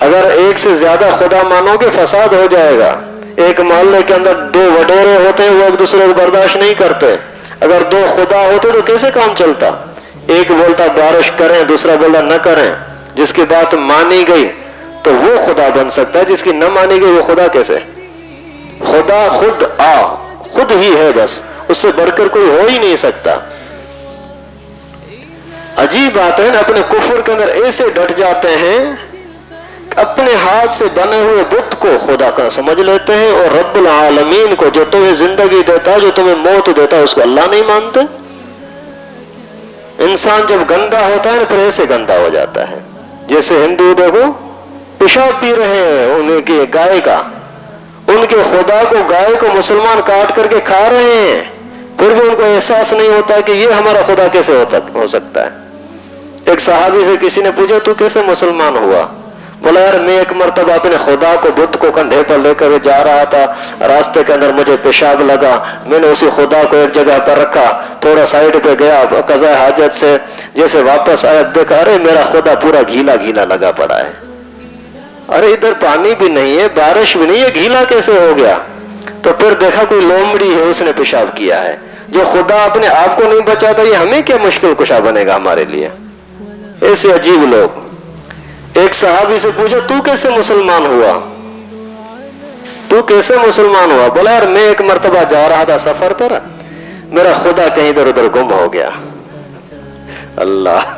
اگر ایک سے زیادہ خدا مانو گے فساد ہو جائے گا. ایک محلے کے اندر 2 وڈیرے ہوتے ہیں، وہ ایک دوسرے کو برداشت نہیں کرتے. اگر 2 خدا ہوتے تو کیسے کام چلتا؟ ایک بولتا بارش کریں، دوسرا بولتا نہ کریں. جس کی بات مانی گئی تو وہ خدا بن سکتا ہے، جس کی نہ مانی گئی وہ خدا کیسے؟ خدا خود ہی ہے، بس اس سے بڑھ کر کوئی ہو ہی نہیں سکتا. عجیب بات ہے نا، اپنے کفر کے اندر ایسے ڈٹ جاتے ہیں، اپنے ہاتھ سے بنے ہوئے بت کو خدا کا سمجھ لیتے ہیں، اور رب العالمین کو جو تمہیں زندگی دیتا ہے، جو تمہیں موت دیتا ہے، اس کو اللہ نہیں مانتے. انسان جب گندا ہوتا ہے پھر ایسے گندا ہو جاتا ہے. جیسے ہندو دیکھو پیشاب پی رہے ہیں ان کی گائے کا، ان کے خدا کو، گائے کو مسلمان کاٹ کر کے کھا رہے ہیں، پھر بھی ان کو احساس نہیں ہوتا کہ یہ ہمارا خدا کیسے ہو سکتا ہے. ایک صحابی سے کسی نے پوچھا تو کیسے مسلمان ہوا؟ بولا یار میں ایک مرتبہ اپنے خدا کو، بت کو کندھے پر لے کر جا رہا تھا، راستے کے اندر مجھے پیشاب لگا، میں نے اسی خدا کو ایک جگہ پر رکھا، تھوڑا سائڈ پہ گیا قضاء حاجت سے، جیسے واپس آیا دیکھا ارے میرا خدا پورا گیلا گیلا لگا پڑا ہے. ارے ادھر پانی بھی نہیں ہے، بارش بھی نہیں ہے، گیلا کیسے ہو گیا؟ تو پھر دیکھا کوئی لومڑی ہے، اس نے پیشاب کیا ہے. جو خدا اپنے آپ کو نہیں بچاتا، یہ ہمیں کیا مشکل کشا بنے گا ہمارے لیے؟ ایسے عجیب لوگ. ایک صحابی سے پوچھا تو کیسے مسلمان ہوا؟ تو کیسے مسلمان ہوا؟ بولا یار میں ایک مرتبہ جا رہا تھا سفر پر، میرا خدا کہیں ادھر ادھر گم ہو گیا. اللہ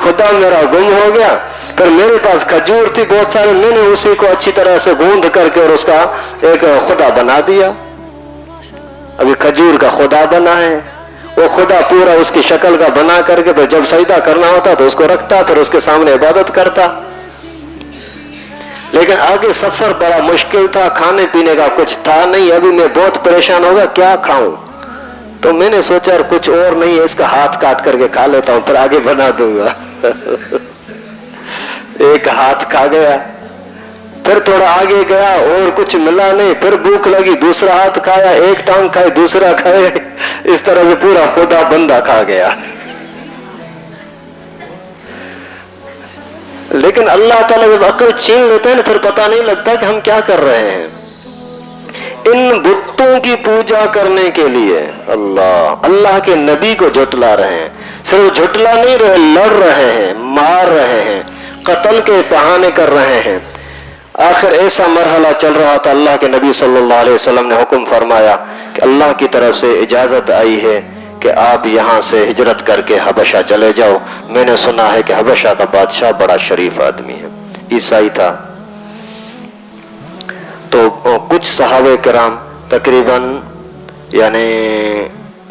خدا میرا گم ہو گیا. پھر میرے پاس کھجور تھی بہت سارے، میں نے اسی کو اچھی طرح سے گوندھ کر کے اور اس کا ایک خدا بنا دیا. ابھی کھجور کا خدا بنا ہے. وہ خدا پورا اس کی شکل کا بنا کر کے پھر جب سجدہ کرنا ہوتا تو اس کو رکھتا، پھر اس کے سامنے عبادت کرتا. لیکن آگے سفر بڑا مشکل تھا، کھانے پینے کا کچھ تھا نہیں. ابھی میں بہت پریشان ہوگا کیا کھاؤں، تو میں نے سوچا کچھ اور نہیں ہے، اس کا ہاتھ کاٹ کر کے کھا لیتا ہوں، پھر آگے بنا دوں گا. ایک ہاتھ کھا گیا، پھر تھوڑا آگے گیا اور کچھ ملا نہیں، پھر بھوک لگی، دوسرا ہاتھ کھایا، ایک ٹانگ کھائی، دوسرا کھائے، اس طرح سے پورا خدا بندہ کھا گیا. لیکن اللہ تعالیٰ جب عقل چھین لیتے ہیں پھر پتہ نہیں لگتا کہ ہم کیا کر رہے ہیں. ان بتوں کی پوجا کرنے کے لیے اللہ کے نبی کو جھٹلا رہے ہیں. صرف جھٹلا نہیں رہے، لڑ رہے ہیں، مار رہے ہیں، قتل کے بہانے کر رہے ہیں. آخر ایسا مرحلہ چل رہا تھا، اللہ کے نبی صلی اللہ علیہ وسلم نے حکم فرمایا کہ اللہ کی طرف سے اجازت آئی ہے کہ آپ یہاں سے ہجرت کر کے حبشہ چلے جاؤ. میں نے سنا ہے کہ حبشہ کا بادشاہ بڑا شریف آدمی ہے، عیسائی تھا. تو کچھ صحابہ کرام تقریباً یعنی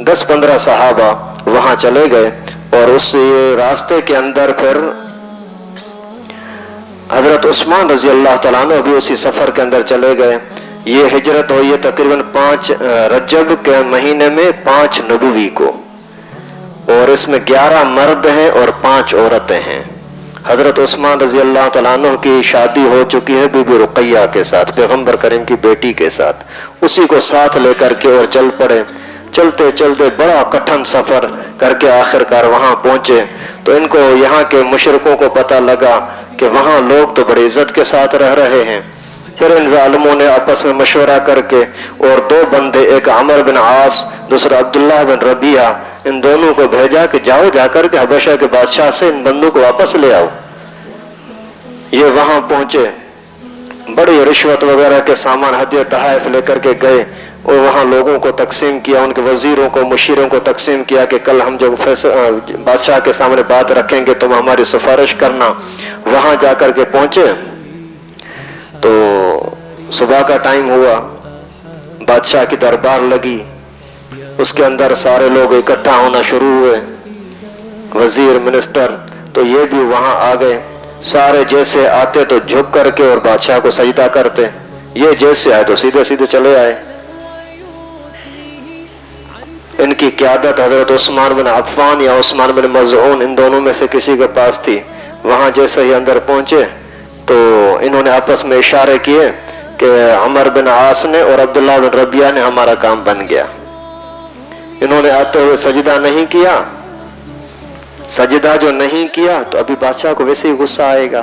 10-15 صحابہ وہاں چلے گئے، اور اس راستے کے اندر پھر حضرت عثمان رضی اللہ تعالیٰ عنہ بھی اسی سفر کے اندر چلے گئے. یہ ہجرت ہوئی ہے تقریباً 5 رجب کے مہینے میں 5 نبوی کو، اور اس میں 11 مرد ہیں اور 5 عورتیں ہیں. حضرت عثمان رضی اللہ تعالیٰ عنہ کی شادی ہو چکی ہے بی بی رقیہ کے ساتھ، پیغمبر کریم کی بیٹی کے ساتھ. اسی کو ساتھ لے کر کے اور چل پڑے. چلتے چلتے بڑا کٹھن سفر کر کے آخر کار وہاں پہنچے. تو ان کو یہاں کے مشرکوں کو پتہ لگا کہ وہاں لوگ تو بڑی عزت کے ساتھ رہ رہے ہیں. پھر ان ظالموں نے آپس میں مشورہ کر کے اور 2 بندے، ایک عمر بن عاص دوسرا عبداللہ بن ربیعہ، ان دونوں کو بھیجا کہ جاؤ جا کر کے حبشہ کے بادشاہ سے ان بندوں کو واپس لے آؤ. یہ وہاں پہنچے، بڑی رشوت وغیرہ کے سامان ہدیہ تحائف لے کر کے گئے، اور وہاں لوگوں کو تقسیم کیا، ان کے وزیروں کو، مشیروں کو تقسیم کیا کہ کل ہم جو بادشاہ کے سامنے بات رکھیں گے تم ہماری سفارش کرنا. وہاں جا کر کے پہنچے تو صبح کا ٹائم ہوا، بادشاہ کی دربار لگی، اس کے اندر سارے لوگ اکٹھا ہونا شروع ہوئے، وزیر، منسٹر. تو یہ بھی وہاں آ گئے. سارے جیسے آتے تو جھک کر کے اور بادشاہ کو سجدہ کرتے، یہ جیسے آئے تو سیدھے سیدھے چلے آئے. ان کی قیادت حضرت عثمان بن عفان یا عثمان بن مظعون، ان دونوں میں سے کسی کے پاس تھی. وہاں جیسے ہی اندر پہنچے تو انہوں نے آپس میں اشارے کیے کہ عمر بن عاص نے اور عبداللہ بن ربیعہ نے ہمارا کام بن گیا. انہوں نے آتے ہوئے سجدہ نہیں کیا. سجدہ جو نہیں کیا تو ابھی بادشاہ کو ویسے ہی غصہ آئے گا.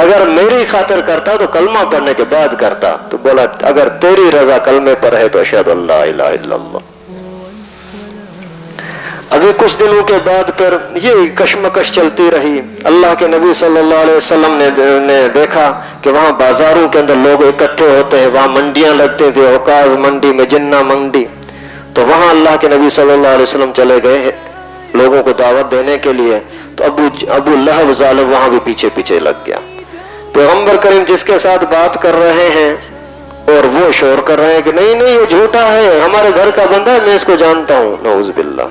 اگر میری خاطر کرتا تو کلمہ پڑھنے کے بعد کرتا. تو بولا اگر تیری رضا کلمے پر ہے تو اشہد ان لا الہ الا اللہ. ابھی کچھ دنوں کے بعد پھر یہ کشمکش چلتی رہی. اللہ کے نبی صلی اللہ علیہ وسلم نے دیکھا کہ وہاں بازاروں کے اندر لوگ اکٹھے ہوتے ہیں, وہاں منڈیاں لگتی تھیں, اوقاز منڈی, مجنہ منڈی. تو وہاں اللہ کے نبی صلی اللہ علیہ وسلم چلے گئے لوگوں کو دعوت دینے کے لیے. تو ابو لہب ظالم وہاں بھی پیچھے پیچھے لگ گیا. پیغمبر کریم جس کے ساتھ بات کر رہے ہیں اور وہ شور کر رہے ہیں کہ نہیں نہیں یہ جھوٹا ہے, ہمارے گھر کا بندہ ہے, میں اس کو جانتا ہوں. نعوذ باللہ.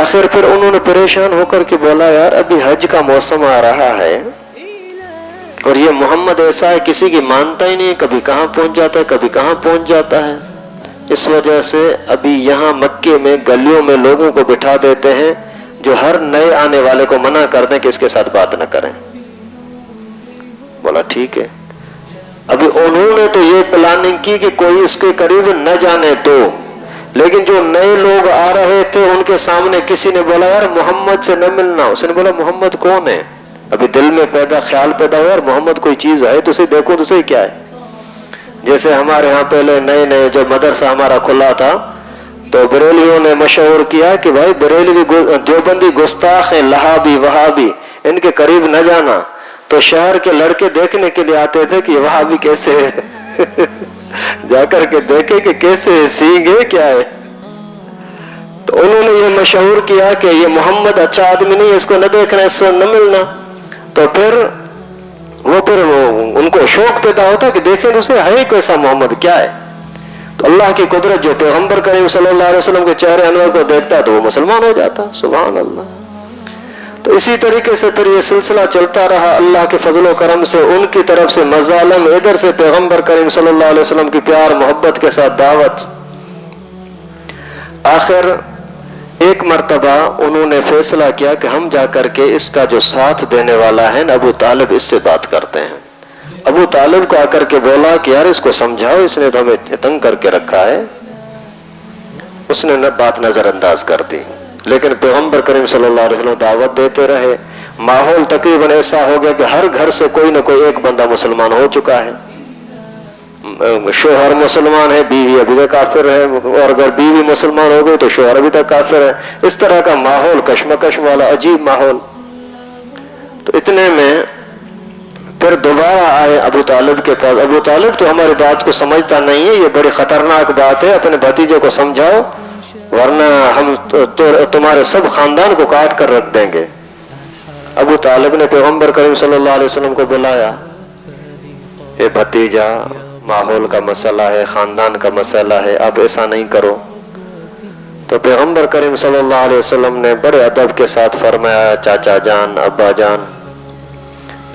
آخر پھر انہوں نے پریشان ہو کر کے بولا یار ابھی حج کا موسم آ رہا ہے اور یہ محمد ایسا ہے کسی کی مانتا ہی نہیں, کبھی کہاں پہنچ جاتا ہے کبھی کہاں پہنچ جاتا ہے. اس وجہ سے ابھی یہاں مکے میں گلیوں میں لوگوں کو بٹھا دیتے ہیں جو ہر نئے آنے والے کو منع کر دیں کہ اس کے ساتھ بات نہ کریں. بولا ٹھیک ہے. ابھی انہوں نے تو یہ پلاننگ کی کہ کوئی اس کے قریب نہ جانے دو, لیکن جو نئے لوگ آ رہے تھے ان کے سامنے کسی نے بولا یار محمد سے نہ ملنا. اس نے بولا محمد کون ہے؟ ابھی دل میں خیال پیدا ہوا یار محمد کوئی چیز ہے تو اسے دیکھو تو اسے کیا ہے. جیسے ہمارے ہاں پہلے نئے جب مدرسہ ہمارا کھلا تھا تو بریلویوں نے مشہور کیا کہ بھائی بریلوی دیوبندی گستاخ ہیں, لہابی وہابی, ان کے قریب نہ جانا. تو شہر کے لڑکے دیکھنے کے لیے آتے تھے کہ یہ وہابی کیسے ہے جا کر کے دیکھے کہ کیسے سینگ ہے کیا ہے. تو انہوں نے یہ مشہور کیا کہ یہ محمد اچھا آدمی نہیں, اس کو نہ دیکھنا, اس سے نہ ملنا. تو پھر ان کو شوق پیدا ہوتا کہ دیکھیں تو اسے ہے کیسا محمد کیا ہے. تو اللہ کی قدرت جو پیغمبر کریم صلی اللہ علیہ وسلم کے چہرے انور کو دیکھتا تو وہ مسلمان ہو جاتا. سبحان اللہ. تو اسی طریقے سے پھر یہ سلسلہ چلتا رہا. اللہ کے فضل و کرم سے ان کی طرف سے مظالم, ادھر سے پیغمبر کریم صلی اللہ علیہ وسلم کی پیار محبت کے ساتھ دعوت. آخر ایک مرتبہ انہوں نے فیصلہ کیا کہ ہم جا کر کے اس کا جو ساتھ دینے والا ہے ابو طالب, اس سے بات کرتے ہیں. ابو طالب کو آ کر کے بولا کہ یار اس کو سمجھاؤ, اس نے تو ہمیں تنگ کر کے رکھا ہے. اس نے بات نظر انداز کر دی. لیکن پیغمبر کریم صلی اللہ علیہ وسلم دعوت دیتے رہے. ماحول تقریباً ایسا ہو گیا کہ ہر گھر سے کوئی نہ کوئی ایک بندہ مسلمان ہو چکا ہے. شوہر مسلمان ہے, بیوی ابھی تک کافر ہے, اور اگر بیوی مسلمان ہو گئی تو شوہر ابھی تک کافر ہے. اس طرح کا ماحول, کشمکش والا عجیب ماحول. تو اتنے میں پھر دوبارہ آئے ابو طالب کے پاس. ابو طالب تو ہماری بات کو سمجھتا نہیں ہے, یہ بڑی خطرناک بات ہے, اپنے بھتیجے کو سمجھاؤ ورنہ ہم تمہارے سب خاندان کو کاٹ کر رکھ دیں گے. ابو طالب نے پیغمبر کریم صلی اللہ علیہ وسلم کو بلایا. اے بھتیجا, ماحول کا مسئلہ ہے, خاندان کا مسئلہ ہے, آپ ایسا نہیں کرو. تو پیغمبر کریم صلی اللہ علیہ وسلم نے بڑے ادب کے ساتھ فرمایا, چاچا جان, ابا جان,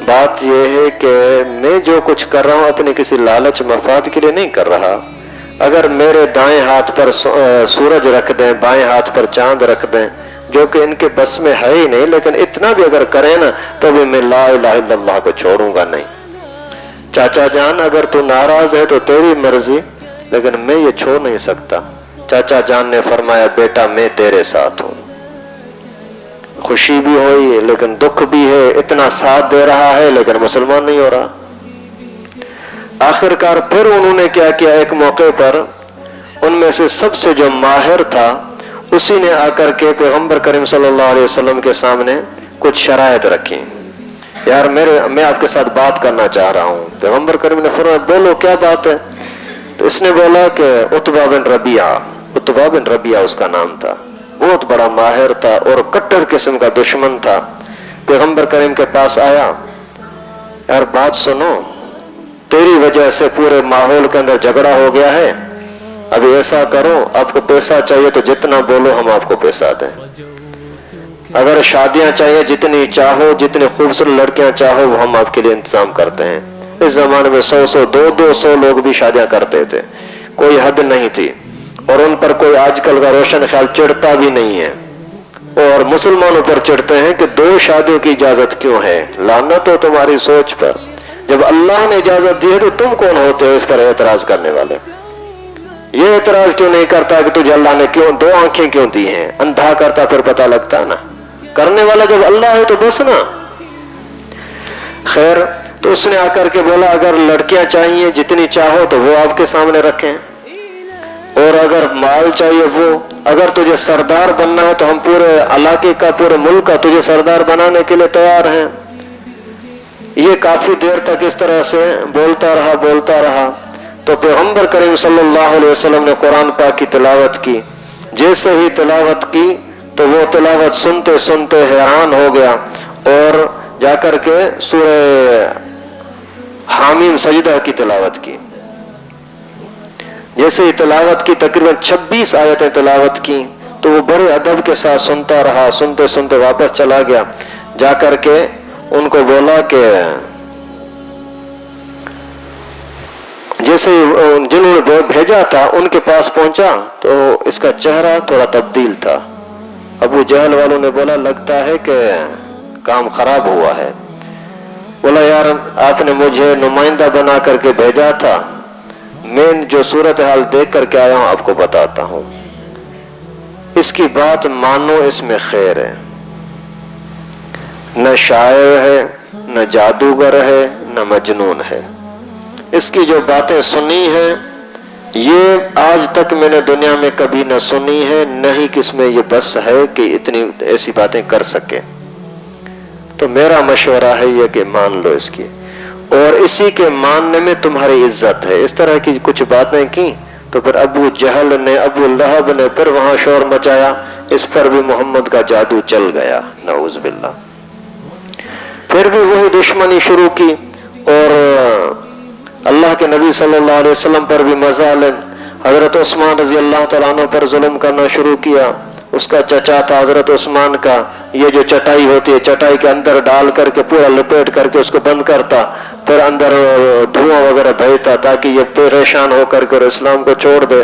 بات یہ ہے کہ میں جو کچھ کر رہا ہوں اپنے کسی لالچ مفاد کے لیے نہیں کر رہا. اگر میرے دائیں ہاتھ پر سورج رکھ دیں, بائیں ہاتھ پر چاند رکھ دیں, جو کہ ان کے بس میں ہے ہی نہیں, لیکن اتنا بھی اگر کریں نا تو بھی میں لا الہ الا اللہ کو چھوڑوں گا نہیں. چاچا جان اگر تو ناراض ہے تو تیری مرضی, لیکن میں یہ چھوڑ نہیں سکتا. چاچا جان نے فرمایا بیٹا میں تیرے ساتھ ہوں. خوشی بھی ہوئی لیکن دکھ بھی ہے, اتنا ساتھ دے رہا ہے لیکن مسلمان نہیں ہو رہا. آخرکار پھر انہوں نے کیا کیا, ایک موقع پر ان میں سے سب سے جو ماہر تھا اسی نے آ کر کے پیغمبر کریم صلی اللہ علیہ وسلم کے سامنے کچھ شرائط رکھی. یار میں آپ کے ساتھ بات کرنا چاہ رہا ہوں. پیغمبر کریم نے فرمایا بولو کیا بات ہے. تو اس نے بولا کہ عتبہ بن ربیعہ اس کا نام تھا, بہت بڑا ماہر تھا اور کٹر قسم کا دشمن تھا. پیغمبر کریم کے پاس آیا, یار بات سنو, تیری وجہ سے پورے ماحول کے اندر جھگڑا ہو گیا ہے. ابھی ایسا کرو, آپ کو پیسہ چاہیے تو جتنا بولو ہم آپ کو پیسہ دیں. اگر شادیاں چاہیے جتنی چاہو, جتنی خوبصورت لڑکیاں چاہو وہ ہم آپ کے لیے انتظام کرتے ہیں. اس زمانے میں 100 200 لوگ بھی شادیاں کرتے تھے, کوئی حد نہیں تھی, اور ان پر کوئی آج کل کا روشن خیال چڑھتا بھی نہیں ہے. اور مسلمانوں پر چڑھتے ہیں کہ 2 شادیوں کی اجازت کیوں ہے. لعنت ہو تمہاری سوچ پر. جب اللہ نے اجازت دی ہے تو تم کون ہوتے ہو اس پر اعتراض کرنے والے. یہ اعتراض کیوں نہیں کرتا کہ تجھے اللہ نے کیوں 2 آنکھیں کیوں دی ہیں. اندھا کرتا پھر پتہ لگتا نا, کرنے والا جب اللہ ہے تو بس نا. خیر تو اس نے آ کر کے بولا اگر لڑکیاں چاہیے جتنی چاہو تو وہ آپ کے سامنے رکھیں، اور اگر مال چاہیے وہ، اگر تجھے سردار بننا ہے تو ہم پورے علاقے کا پورے ملک کا تجھے سردار بنانے کے لیے تیار ہیں۔ یہ کافی دیر تک اس طرح سے بولتا رہا تو پیغمبر کریم صلی اللہ علیہ وسلم نے قرآن پاک کی تلاوت کی۔ جیسے ہی تلاوت کی تو وہ تلاوت سنتے سنتے حیران ہو گیا اور جا کر کے سورہ حامیم سجدہ کی تلاوت کی۔ جیسے ہی تلاوت کی تقریباً 26 آیتیں تلاوت کی تو وہ بڑے ادب کے ساتھ سنتا رہا، سنتے سنتے واپس چلا گیا، جا کر کے ان کو بولا کہ جیسے جنہوں نے بھیجا تھا ان کے پاس پہنچا تو اس کا چہرہ تھوڑا تبدیل تھا۔ ابو جہل والوں نے بولا لگتا ہے کہ کام خراب ہوا ہے۔ بولا یار آپ نے مجھے نمائندہ بنا کر کے بھیجا تھا، میں جو صورتحال دیکھ کر کے آیا ہوں آپ کو بتاتا ہوں، اس کی بات مانو، اس میں خیر ہے، نہ شاعر ہے نہ جادوگر ہے نہ مجنون ہے، اس کی جو باتیں سنی ہیں یہ آج تک میں نے دنیا میں کبھی نہ سنی ہے، نہ ہی کس میں یہ بس ہے کہ اتنی ایسی باتیں کر سکے، تو میرا مشورہ ہے یہ کہ مان لو اس کی، اور اسی کے ماننے میں تمہاری عزت ہے۔ اس طرح کی کچھ باتیں کی تو پھر ابو جہل نے، ابو لہب نے پھر وہاں شور مچایا، اس پر بھی محمد کا جادو چل گیا، نعوذ باللہ۔ پھر بھی وہی دشمنی شروع کی اور اللہ کے نبی صلی اللہ علیہ وسلم پر بھی مظالم، حضرت عثمان رضی اللہ تعالیٰ عنہ پر ظلم کرنا شروع کیا۔ اس کا چچا تھا حضرت عثمان کا، یہ جو چٹائی ہوتی ہے چٹائی کے اندر ڈال کر کے پورا لپیٹ کر کے اس کو بند کرتا، پھر اندر دھواں وغیرہ بھیجتا تاکہ یہ پریشان ہو کر کے اور اسلام کو چھوڑ دے۔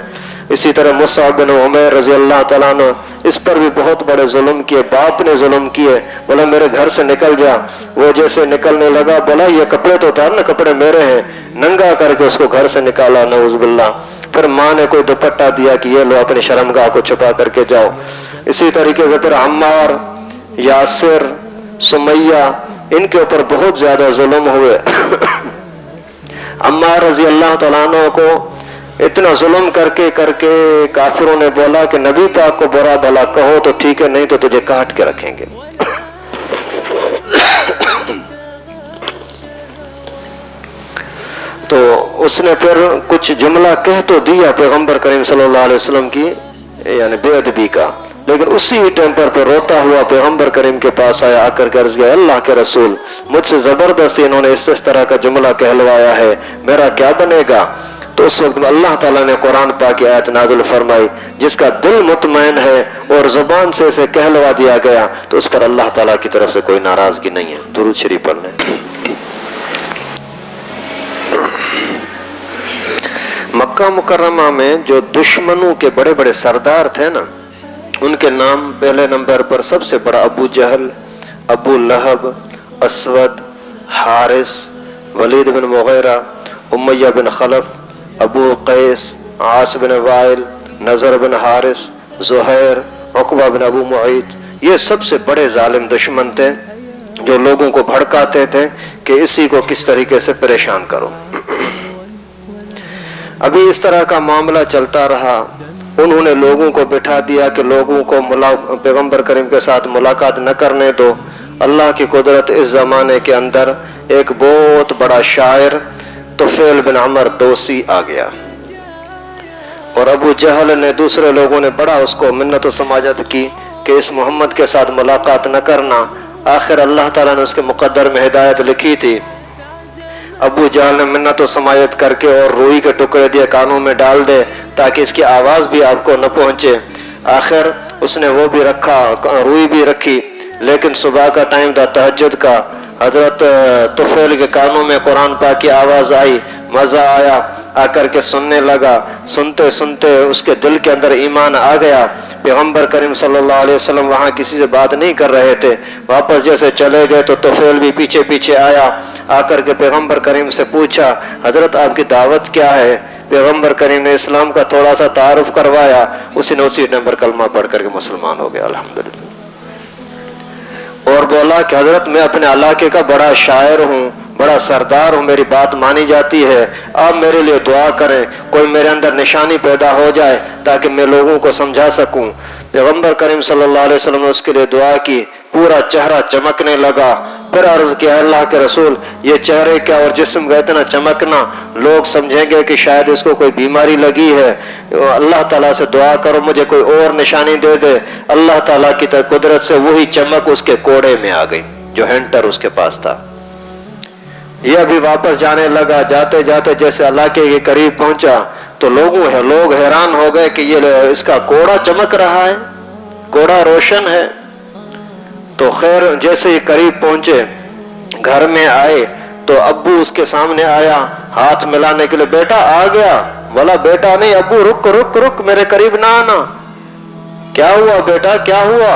اسی طرح مصعب بن عمیر رضی اللہ تعالیٰ عنہ، اس پر بھی بہت بڑے ظلم کیے، باپ نے ظلم کیے، بولا میرے گھر سے نکل جا۔ وہ جیسے نکلنے لگا بولا یہ کپڑے تو اتار نا، کپڑے میرے ہیں، ننگا کر کے اس کو گھر سے نکالا، نعوذ باللہ۔ پھر ماں نے کوئی دوپٹہ دیا کہ یہ لو اپنی شرمگاہ کو چھپا کر کے جاؤ۔ اسی طریقے سے پھر عمار، یاسر، سمیہ، ان کے اوپر بہت زیادہ ظلم ہوئے۔ عمار رضی اللہ تعالیٰ عنہ کو اتنا ظلم کر کے کافروں نے بولا کہ نبی پاک کو برا بھلا کہو تو ٹھیک ہے، نہیں تو تجھے کاٹ کے رکھیں گے۔ تو اس نے پھر کچھ جملہ کہہ تو دیا پیغمبر کریم صلی اللہ علیہ وسلم کی یعنی بے ادبی کا، لیکن اسی ٹیمپر پر روتا ہوا پیغمبر کریم کے پاس آیا، آ کر کے عرض کیا اللہ کے رسول مجھ سے زبردستی انہوں نے اس طرح کا جملہ کہلوایا ہے، میرا کیا بنے گا؟ تو اس وقت اللہ تعالیٰ نے قرآن پاک کی آیت نازل فرمائی، جس کا دل مطمئن ہے اور زبان سے اسے کہلوا دیا گیا تو اس پر اللہ تعالیٰ کی طرف سے کوئی ناراضگی نہیں ہے۔ درود شریف پڑھنے۔ مکہ مکرمہ میں جو دشمنوں کے بڑے بڑے سردار تھے نا، ان کے نام پہلے نمبر پر سب سے بڑا ابو جہل، ابو لہب، اسود، حارث، ولید بن مغیرہ، امیہ بن خلف، ابو قیس، عاص بن وائل، نضر بن حارث، زہیر، عقبہ بن ابو معیط، یہ سب سے بڑے ظالم دشمن تھے جو لوگوں کو بھڑکاتے تھے کہ اسی کو کس طریقے سے پریشان کرو۔ ابھی اس طرح کا معاملہ چلتا رہا، انہوں نے لوگوں کو بٹھا دیا کہ لوگوں کو پیغمبر کریم کے ساتھ ملاقات نہ کرنے دو۔ اللہ کی قدرت، اس زمانے کے اندر ایک بہت بڑا شاعر طفیل بن عمر دوسی آ گیا، اور ابو جہل نے، دوسرے لوگوں نے بڑا اس کو منت و سماجت کی کہ اس محمد کے ساتھ ملاقات نہ کرنا۔ آخر اللہ تعالیٰ نے اس کے مقدر میں ہدایت لکھی تھی، ابو جہل نے منت و سماجت کر کے اور روئی کے ٹکڑے دیے کانوں میں ڈال دے تاکہ اس کی آواز بھی آپ کو نہ پہنچے۔ آخر اس نے وہ بھی رکھا، روئی بھی رکھی، لیکن صبح کا ٹائم تھا، تہجد کا، حضرت طفیل کے کانوں میں قرآن پاک کی آواز آئی، مزہ آیا، آ کر کے سننے لگا، سنتے سنتے اس کے دل کے اندر ایمان آ گیا۔ پیغمبر کریم صلی اللہ علیہ وسلم وہاں کسی سے بات نہیں کر رہے تھے، واپس جیسے چلے گئے تو طفیل بھی پیچھے پیچھے آیا، آ کر کے پیغمبر کریم سے پوچھا حضرت آپ کی دعوت کیا ہے؟ پیغمبر کریم نے اسلام کا تھوڑا سا تعارف کروایا، اسی نے اسی نمبر کلمہ پڑھ کر کے مسلمان ہو گیا، الحمدللہ۔ اور اور بولا کہ حضرت میں اپنے علاقے کا بڑا شاعر ہوں، بڑا سردار ہوں، میری بات مانی جاتی ہے، آپ میرے لیے دعا کریں، کوئی میرے اندر نشانی پیدا ہو جائے تاکہ میں لوگوں کو سمجھا سکوں۔ پیغمبر کریم صلی اللہ علیہ وسلم نے اس کے لیے دعا کی، پورا چہرہ چمکنے لگا۔ پھر عرض کیا اللہ کے رسول یہ چہرے کا اور جسم کا اتنا چمکنا، لوگ سمجھیں گے کہ شاید اس کو کوئی بیماری لگی ہے، اللہ تعالیٰ سے دعا کرو مجھے کوئی اور نشانی دے دے۔ اللہ تعالیٰ کی قدرت سے وہی چمک اس کے کوڑے میں آ گئی جو ہینٹر اس کے پاس تھا۔ یہ ابھی واپس جانے لگا، جاتے جاتے جیسے علاقے کے قریب پہنچا تو لوگ حیران ہو گئے کہ یہ اس کا کوڑا چمک رہا ہے، کوڑا روشن ہے۔ تو خیر جیسے ہی قریب پہنچے، گھر میں آئے تو ابو اس کے سامنے آیا ہاتھ ملانے کے لیے، بیٹا آ گیا؟ بولا بیٹا نہیں ابو، رک رک رک، میرے قریب نہ آنا۔ کیا ہوا بیٹا کیا ہوا؟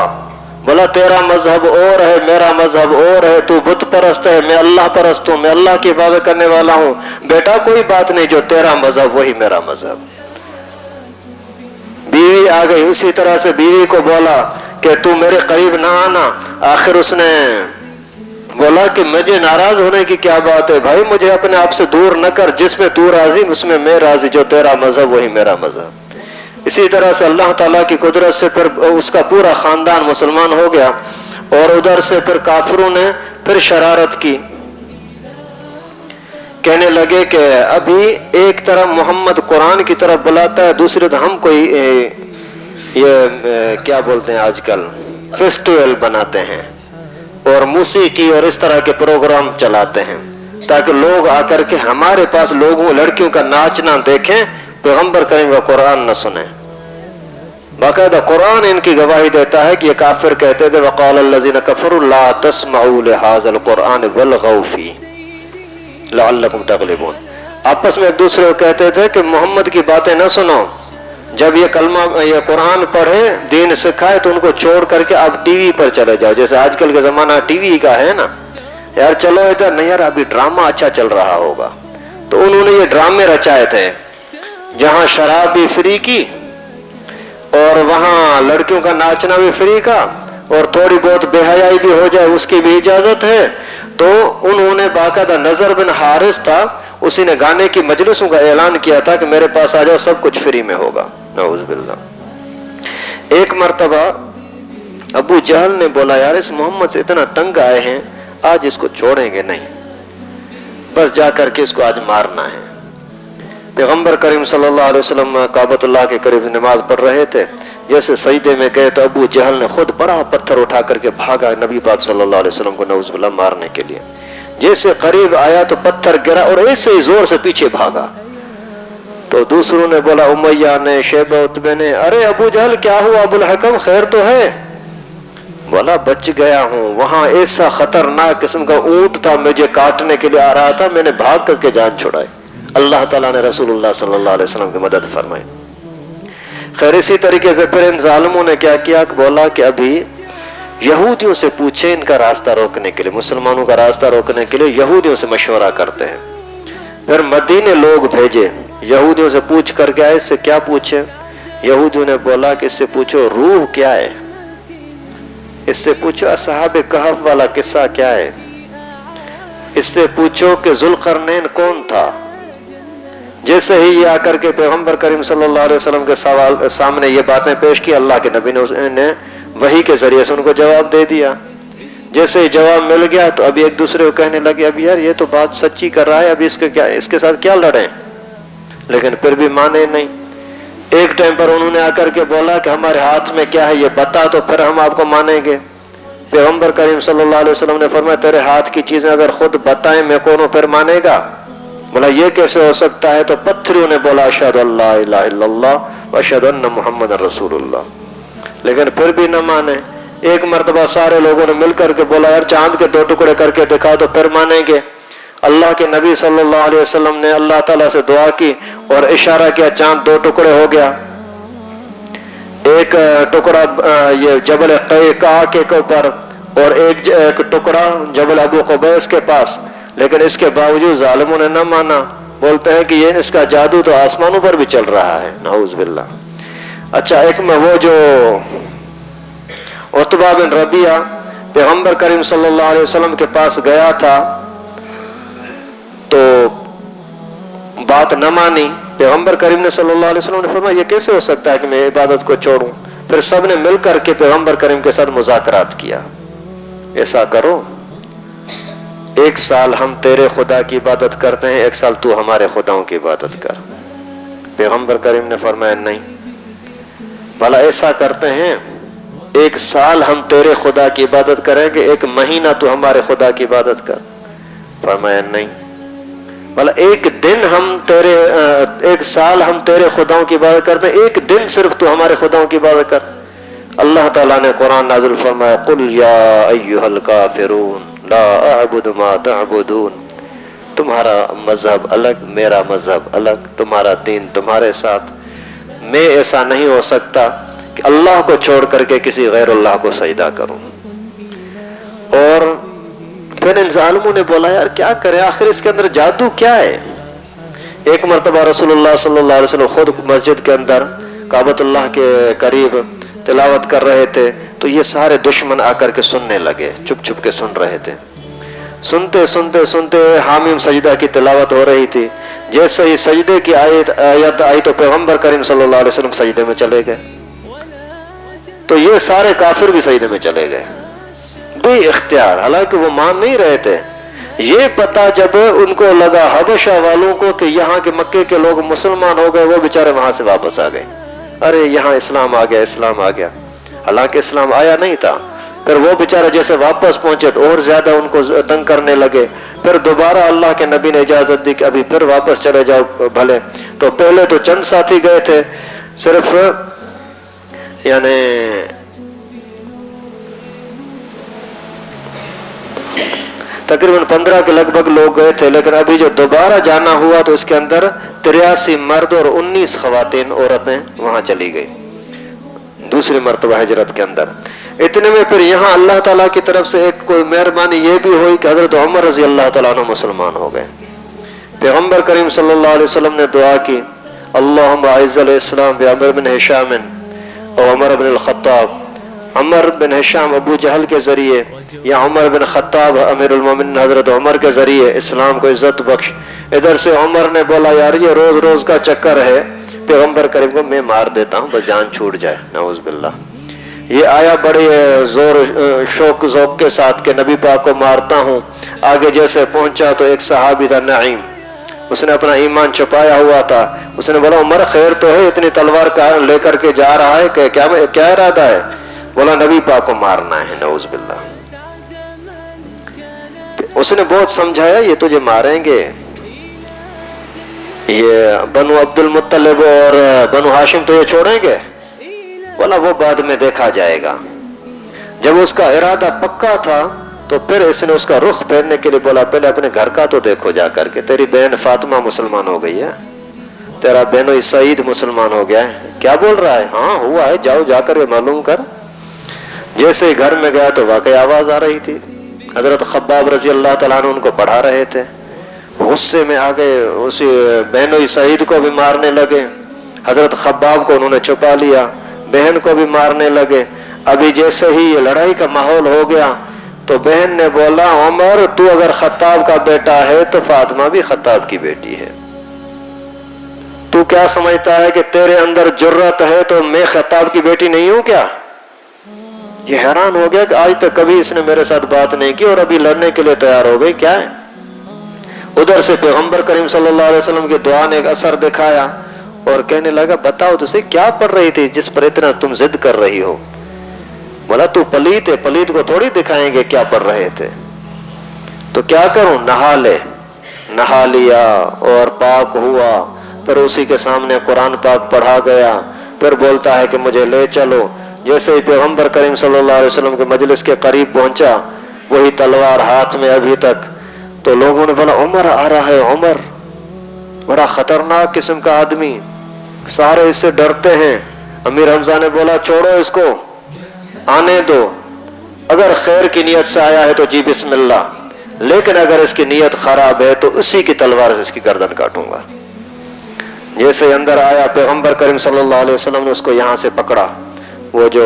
بولا تیرا مذہب اور ہے، میرا مذہب اور ہے، تو بت پرست ہے، میں اللہ پرست ہوں، میں اللہ کی عبادت کرنے والا ہوں۔ بیٹا کوئی بات نہیں، جو تیرا مذہب وہی میرا مذہب۔ بیوی آ گئی، اسی طرح سے بیوی کو بولا کہ تو میرے قریب نہ آنا۔ آخر اس نے بولا کہ مجھے ناراض ہونے کی کیا بات ہے بھائی، مجھے اپنے آپ سے دور نہ کر، جس میں تو راضی اس میں میں راضی، جو تیرا مذہب وہی میرا مذہب۔ اسی طرح سے اللہ تعالیٰ کی قدرت سے پھر اس کا پورا خاندان مسلمان ہو گیا، اور ادھر سے پھر کافروں نے پھر شرارت کی، کہنے لگے کہ ابھی ایک طرف محمد قرآن کی طرف بلاتا ہے، دوسری طرف ہم کوئی یہ کیا بولتے ہیں آج کل فیسٹیول بناتے ہیں اور موسیقی اور اس طرح کے پروگرام چلاتے ہیں تاکہ لوگ آ کر کے ہمارے پاس لڑکیوں کا ناچنا دیکھیں، پیغمبر کریم کا قرآن نہ سنیں۔ باقاعدہ قرآن ان کی گواہی دیتا ہے کہ یہ کافر کہتے تھے وقال الذین کفروا لا تسمعوا لهذا القرآن والغوا فیہ لعلکم تغلبون۔ آپس میں ایک دوسرے کو کہتے تھے کہ محمد کی باتیں نہ سنو، جب یہ کلمہ یہ قرآن پڑھے دین سکھائے تو ان کو چھوڑ کر کے آپ ٹی وی پر چلے جاؤ، جیسے آج کل کا زمانہ ٹی وی کا ہے نا، یار چلو ادھر نہیں، یار ابھی ڈرامہ اچھا چل رہا ہوگا۔ تو انہوں نے یہ ڈرامے رچائے تھے جہاں شراب بھی فری کی اور وہاں لڑکیوں کا ناچنا بھی فری کا، اور تھوڑی بہت بے حیائی بھی ہو جائے اس کی بھی اجازت ہے۔ تو انہوں نے باقاعدہ نضر بن حارث تھا، اسی نے گانے کی مجلسوں کا اعلان کیا تھا کہ میرے پاس آ جاؤ سب کچھ فری میں ہوگا، نعوذ باللہ۔ ایک مرتبہ ابو جہل نے بولا یار اس محمد سے اتنا تنگ آئے ہیں، آج اس کو چھوڑیں گے نہیں، بس جا کر کے اس کو آج مارنا ہے۔ پیغمبر کریم صلی اللہ علیہ وسلم کعبۃ اللہ کے قریب نماز پڑھ رہے تھے، جیسے سجدے میں گئے تو ابو جہل نے خود بڑا پتھر اٹھا کر کے بھاگا نبی پاک صلی اللہ علیہ وسلم کو نعوذ باللہ مارنے کے لیے۔ جیسے قریب آیا تو پتھر گرا اور ایسے ہی زور سے پیچھے بھاگا۔ تو دوسروں نے بولا، امیہ نے، شیبہ، عتبہ نے، ارے ابو جہل کیا ہوا، ابو الحکم خیر تو ہے؟ بولا بچ گیا ہوں، وہاں ایسا خطرناک قسم کا اونٹ تھا مجھے کاٹنے کے لیے آ رہا تھا، میں نے بھاگ کر کے جان چھڑائی، اللہ تعالیٰ نے رسول اللہ صلی اللہ علیہ وسلم کی مدد فرمائی۔ خیر اسی طریقے سے پھر ان ظالموں نے کیا کیا، بولا کہ ابھی یہودیوں سے پوچھیں ان کا راستہ روکنے کے لیے، مسلمانوں کا راستہ روکنے کے لیے یہودیوں سے مشورہ کرتے ہیں۔ پھر مدینے لوگ بھیجے، یہودیوں سے پوچھ کر کے آئے، اس سے کیا پوچھے؟ یہودیوں نے بولا کہ اس سے پوچھو روح کیا ہے، اس سے پوچھو اصحاب کہف والا قصہ کیا ہے، اس سے پوچھو کہ ذوالقرنین کون تھا۔ جیسے ہی یہ آ کر کے پیغمبر کریم صلی اللہ علیہ وسلم کے سامنے یہ باتیں پیش کی، اللہ کے نبی نے وحی کے ذریعے سے ان کو جواب دے دیا۔ جیسے ہی جواب مل گیا تو ابھی ایک دوسرے کو کہنے لگے اب یار یہ تو بات سچی کر رہا ہے، ابھی اس کے ساتھ کیا لڑیں، لیکن پھر بھی مانے نہیں۔ ایک ٹائم پر انہوں نے آ کر کے بولا کہ ہمارے ہاتھ میں کیا ہے یہ بتا تو پھر ہم آپ کو مانیں گے۔ پیغمبر کریم صلی اللہ علیہ وسلم نے فرمایا تیرے ہاتھ کی چیزیں اگر خود بتائیں میں کون ہوں پھر مانے گا؟ بولا یہ کیسے ہو سکتا ہے؟ تو پتھریوں نے بولا اشہد ان لا الہ الا اللہ واشہد ان محمد رسول اللہ، لیکن پھر بھی نہ مانے۔ ایک مرتبہ سارے لوگوں نے مل کر کے بولا یار چاند کے 2 ٹکڑے کر کے دکھا تو پھر مانیں گے۔ اللہ کے نبی صلی اللہ علیہ وسلم نے اللہ تعالیٰ سے دعا کی اور اشارہ کیا، چاند 2 ٹکڑے ہو گیا۔ ایک ٹکڑا یہ جبل قیقاع کے اوپر اور ایک ٹکڑا جبل ابو قبیس کے پاس، لیکن اس کے باوجود ظالموں نے نہ مانا، بولتے ہیں کہ یہ اس کا جادو تو آسمانوں پر بھی چل رہا ہے، نعوذ باللہ۔ اچھا ایک میں وہ جو عتبہ بن ربیعہ پیغمبر کریم صلی اللہ علیہ وسلم کے پاس گیا تھا تو بات نہ مانی. پیغمبر کریم نے صلی اللہ علیہ وسلم نے فرمایا یہ کیسے ہو سکتا ہے کہ میں عبادت کو چھوڑوں؟ پھر سب نے مل کر کے پیغمبر کریم کے ساتھ مذاکرات کیا. ایسا کرو 1 سال ہم تیرے خدا کی عبادت کرتے ہیں، 1 سال تو ہمارے خداؤں کی عبادت کر. پیغمبر کریم نے فرمایا نہیں، بھلا ایسا کرتے ہیں 1 سال ہم تیرے خدا کی عبادت کریں گے، 1 مہینہ تو ہمارے خدا کی عبادت کر. فرمایا نہیں، بھلا 1 دن ہم تیرے 1 سال ہم تیرے خداؤں کی عبادت کرتے ہیں، 1 دن صرف تو ہمارے خداؤں کی عبادت کر. اللہ تعالیٰ نے قرآن نازل فرمایا قل یا ایھا الکافرون لا اعبد ما تعبدون. تمہارا مذہب الگ، میرا مذہب الگ، تمہارا دین تمہارے ساتھ. میں ایسا نہیں ہو سکتا کہ اللہ کو چھوڑ کر کے کسی غیر اللہ کو سجدہ کروں. اور پھر ان ظالموں نے بولا یار کیا کرے، آخر اس کے اندر جادو کیا ہے. ایک مرتبہ رسول اللہ صلی اللہ علیہ وسلم خود مسجد کے اندر کعبۃ اللہ کے قریب تلاوت کر رہے تھے تو یہ سارے دشمن آ کر کے سننے لگے، چپ چپ کے سن رہے تھے. سنتے سنتے سنتے حامیم سجدہ کی تلاوت ہو رہی تھی. جیسے ہی سجدے کی آیت آئی تو پیغمبر کریم صلی اللہ علیہ وسلم سجدے میں چلے گئے. تو یہ سارے کافر بھی سجدے میں چلے گئے بے اختیار، حالانکہ وہ مان نہیں رہے تھے. یہ پتا جب ان کو لگا حبشہ والوں کو کہ یہاں کے مکے کے لوگ مسلمان ہو گئے، وہ بیچارے وہاں سے واپس آ گئے. ارے یہاں اسلام آ گیا، اسلام آ گیا، حالانکہ اسلام آیا نہیں تھا. پھر وہ بیچارے جیسے واپس پہنچے تو اور زیادہ ان کو تنگ کرنے لگے. پھر دوبارہ اللہ کے نبی نے اجازت دی کہ ابھی پھر واپس چلے جاؤ بھلے. تو پہلے تو چند ساتھی گئے تھے، صرف یعنی تقریباً 15 کے لگ بھگ لوگ گئے تھے. لیکن ابھی جو دوبارہ جانا ہوا تو اس کے اندر 83 مرد اور 19 خواتین عورتیں وہاں چلی گئی دوسری مرتبہ ہجرت کے اندر. اتنے میں پھر یہاں اللہ تعالیٰ کی طرف سے ایک کوئی مہربانی یہ بھی ہوئی کہ حضرت عمر رضی اللہ تعالیٰ عنہ مسلمان ہو گئے. پیغمبر کریم صلی اللہ علیہ وسلم نے دعا کی اللہم اعز الاسلام بعمر بن ہشام اور عمر بن الخطاب. عمر بن ہشام ابو جہل کے ذریعے یا عمر بن خطاب امیر المومنین حضرت عمر کے ذریعے اسلام کو عزت بخش. ادھر سے عمر نے بولا یار یہ روز روز کا چکر ہے، پیغمبر کریم کو میں مار دیتا ہوں بس جان چھوٹ جائے. نعوذ باللہ. یہ آیا بڑے زور شوق ذوق کے ساتھ کہ نبی پاک کو مارتا ہوں. آگے جیسے پہنچا تو ایک صحابی تھا نعیم، اس نے اپنا ایمان چھپایا ہوا تھا. اس نے بولا عمر خیر تو ہے، اتنی تلوار لے کر کے جا رہا ہے کہ کیا ارادہ ہے؟ بولا نبی پاک کو مارنا ہے. نعوذ باللہ. اس نے بہت سمجھایا یہ تجھے ماریں گے، یہ بنو عبد المطلب اور بنو ہاشم تو یہ چھوڑیں گے؟ بولا وہ بعد میں دیکھا جائے گا. جب اس کا ارادہ پکا تھا تو پھر اس نے اس کا رخ پھیرنے کے لیے بولا پہلے اپنے گھر کا تو دیکھو جا کر کے، تیری بہن فاطمہ مسلمان ہو گئی ہے، تیرا بہنوئی سعید مسلمان ہو گیا ہے. کیا بول رہا ہے؟ ہاں ہوا ہے، جاؤ جا کر یہ معلوم کر. جیسے ہی گھر میں گیا تو واقعی آواز آ رہی تھی. حضرت خباب رضی اللہ تعالیٰ عنہ ان کو پڑھا رہے تھے. غصے میں آ گئے، اسی بہنوئی سعید کو بھی مارنے لگے. حضرت خباب کو انہوں نے چھپا لیا، بہن کو بھی مارنے لگے. ابھی جیسے ہی یہ لڑائی کا ماحول ہو گیا تو بہن نے بولا عمر تو اگر خطاب کا بیٹا ہے تو فاطمہ بھی خطاب کی بیٹی ہے. تو کیا سمجھتا ہے کہ تیرے اندر جرت ہے تو میں خطاب کی بیٹی نہیں ہوں کیا؟ یہ حیران ہو گیا کہ آج تک کبھی اس نے میرے ساتھ بات نہیں کی اور ابھی لڑنے کے لیے تیار ہو گئی، کیا ہے؟ ادھر سے پیغمبر کریم صلی اللہ علیہ وسلم کی دعا نے ایک اثر دکھایا اور کہنے لگا بتاؤ تو صحیح کیا پڑھ رہی تھی جس پر اتنا تم ضد کر رہی ہو؟ بولا تو پلیت ہے، پلیت کو تھوڑی دکھائیں گے کیا پڑھ رہے تھے. تو کیا کروں؟ نہا لیا اور پاک ہوا. پھر اسی کے سامنے قرآن پاک پڑھا گیا. پھر بولتا ہے کہ مجھے لے چلو. جیسے ہی پیغمبر کریم صلی اللہ علیہ وسلم کے مجلس کے قریب پہنچا، وہی تلوار ہاتھ میں ابھی تک. تو لوگوں نے بولا عمر آ رہا ہے، عمر بڑا خطرناک قسم کا آدمی، سارے اس سے ڈرتے ہیں. امیر حمزہ نے بولا چھوڑو اس کو، آنے دو، اگر خیر کی نیت سے آیا ہے تو جی بسم اللہ، لیکن اگر اس کی نیت خراب ہے تو اسی کی تلوار سے اس کی گردن کاٹوں گا. جیسے اندر آیا پیغمبر کریم صلی اللہ علیہ وسلم نے اس کو یہاں سے پکڑا، وہ جو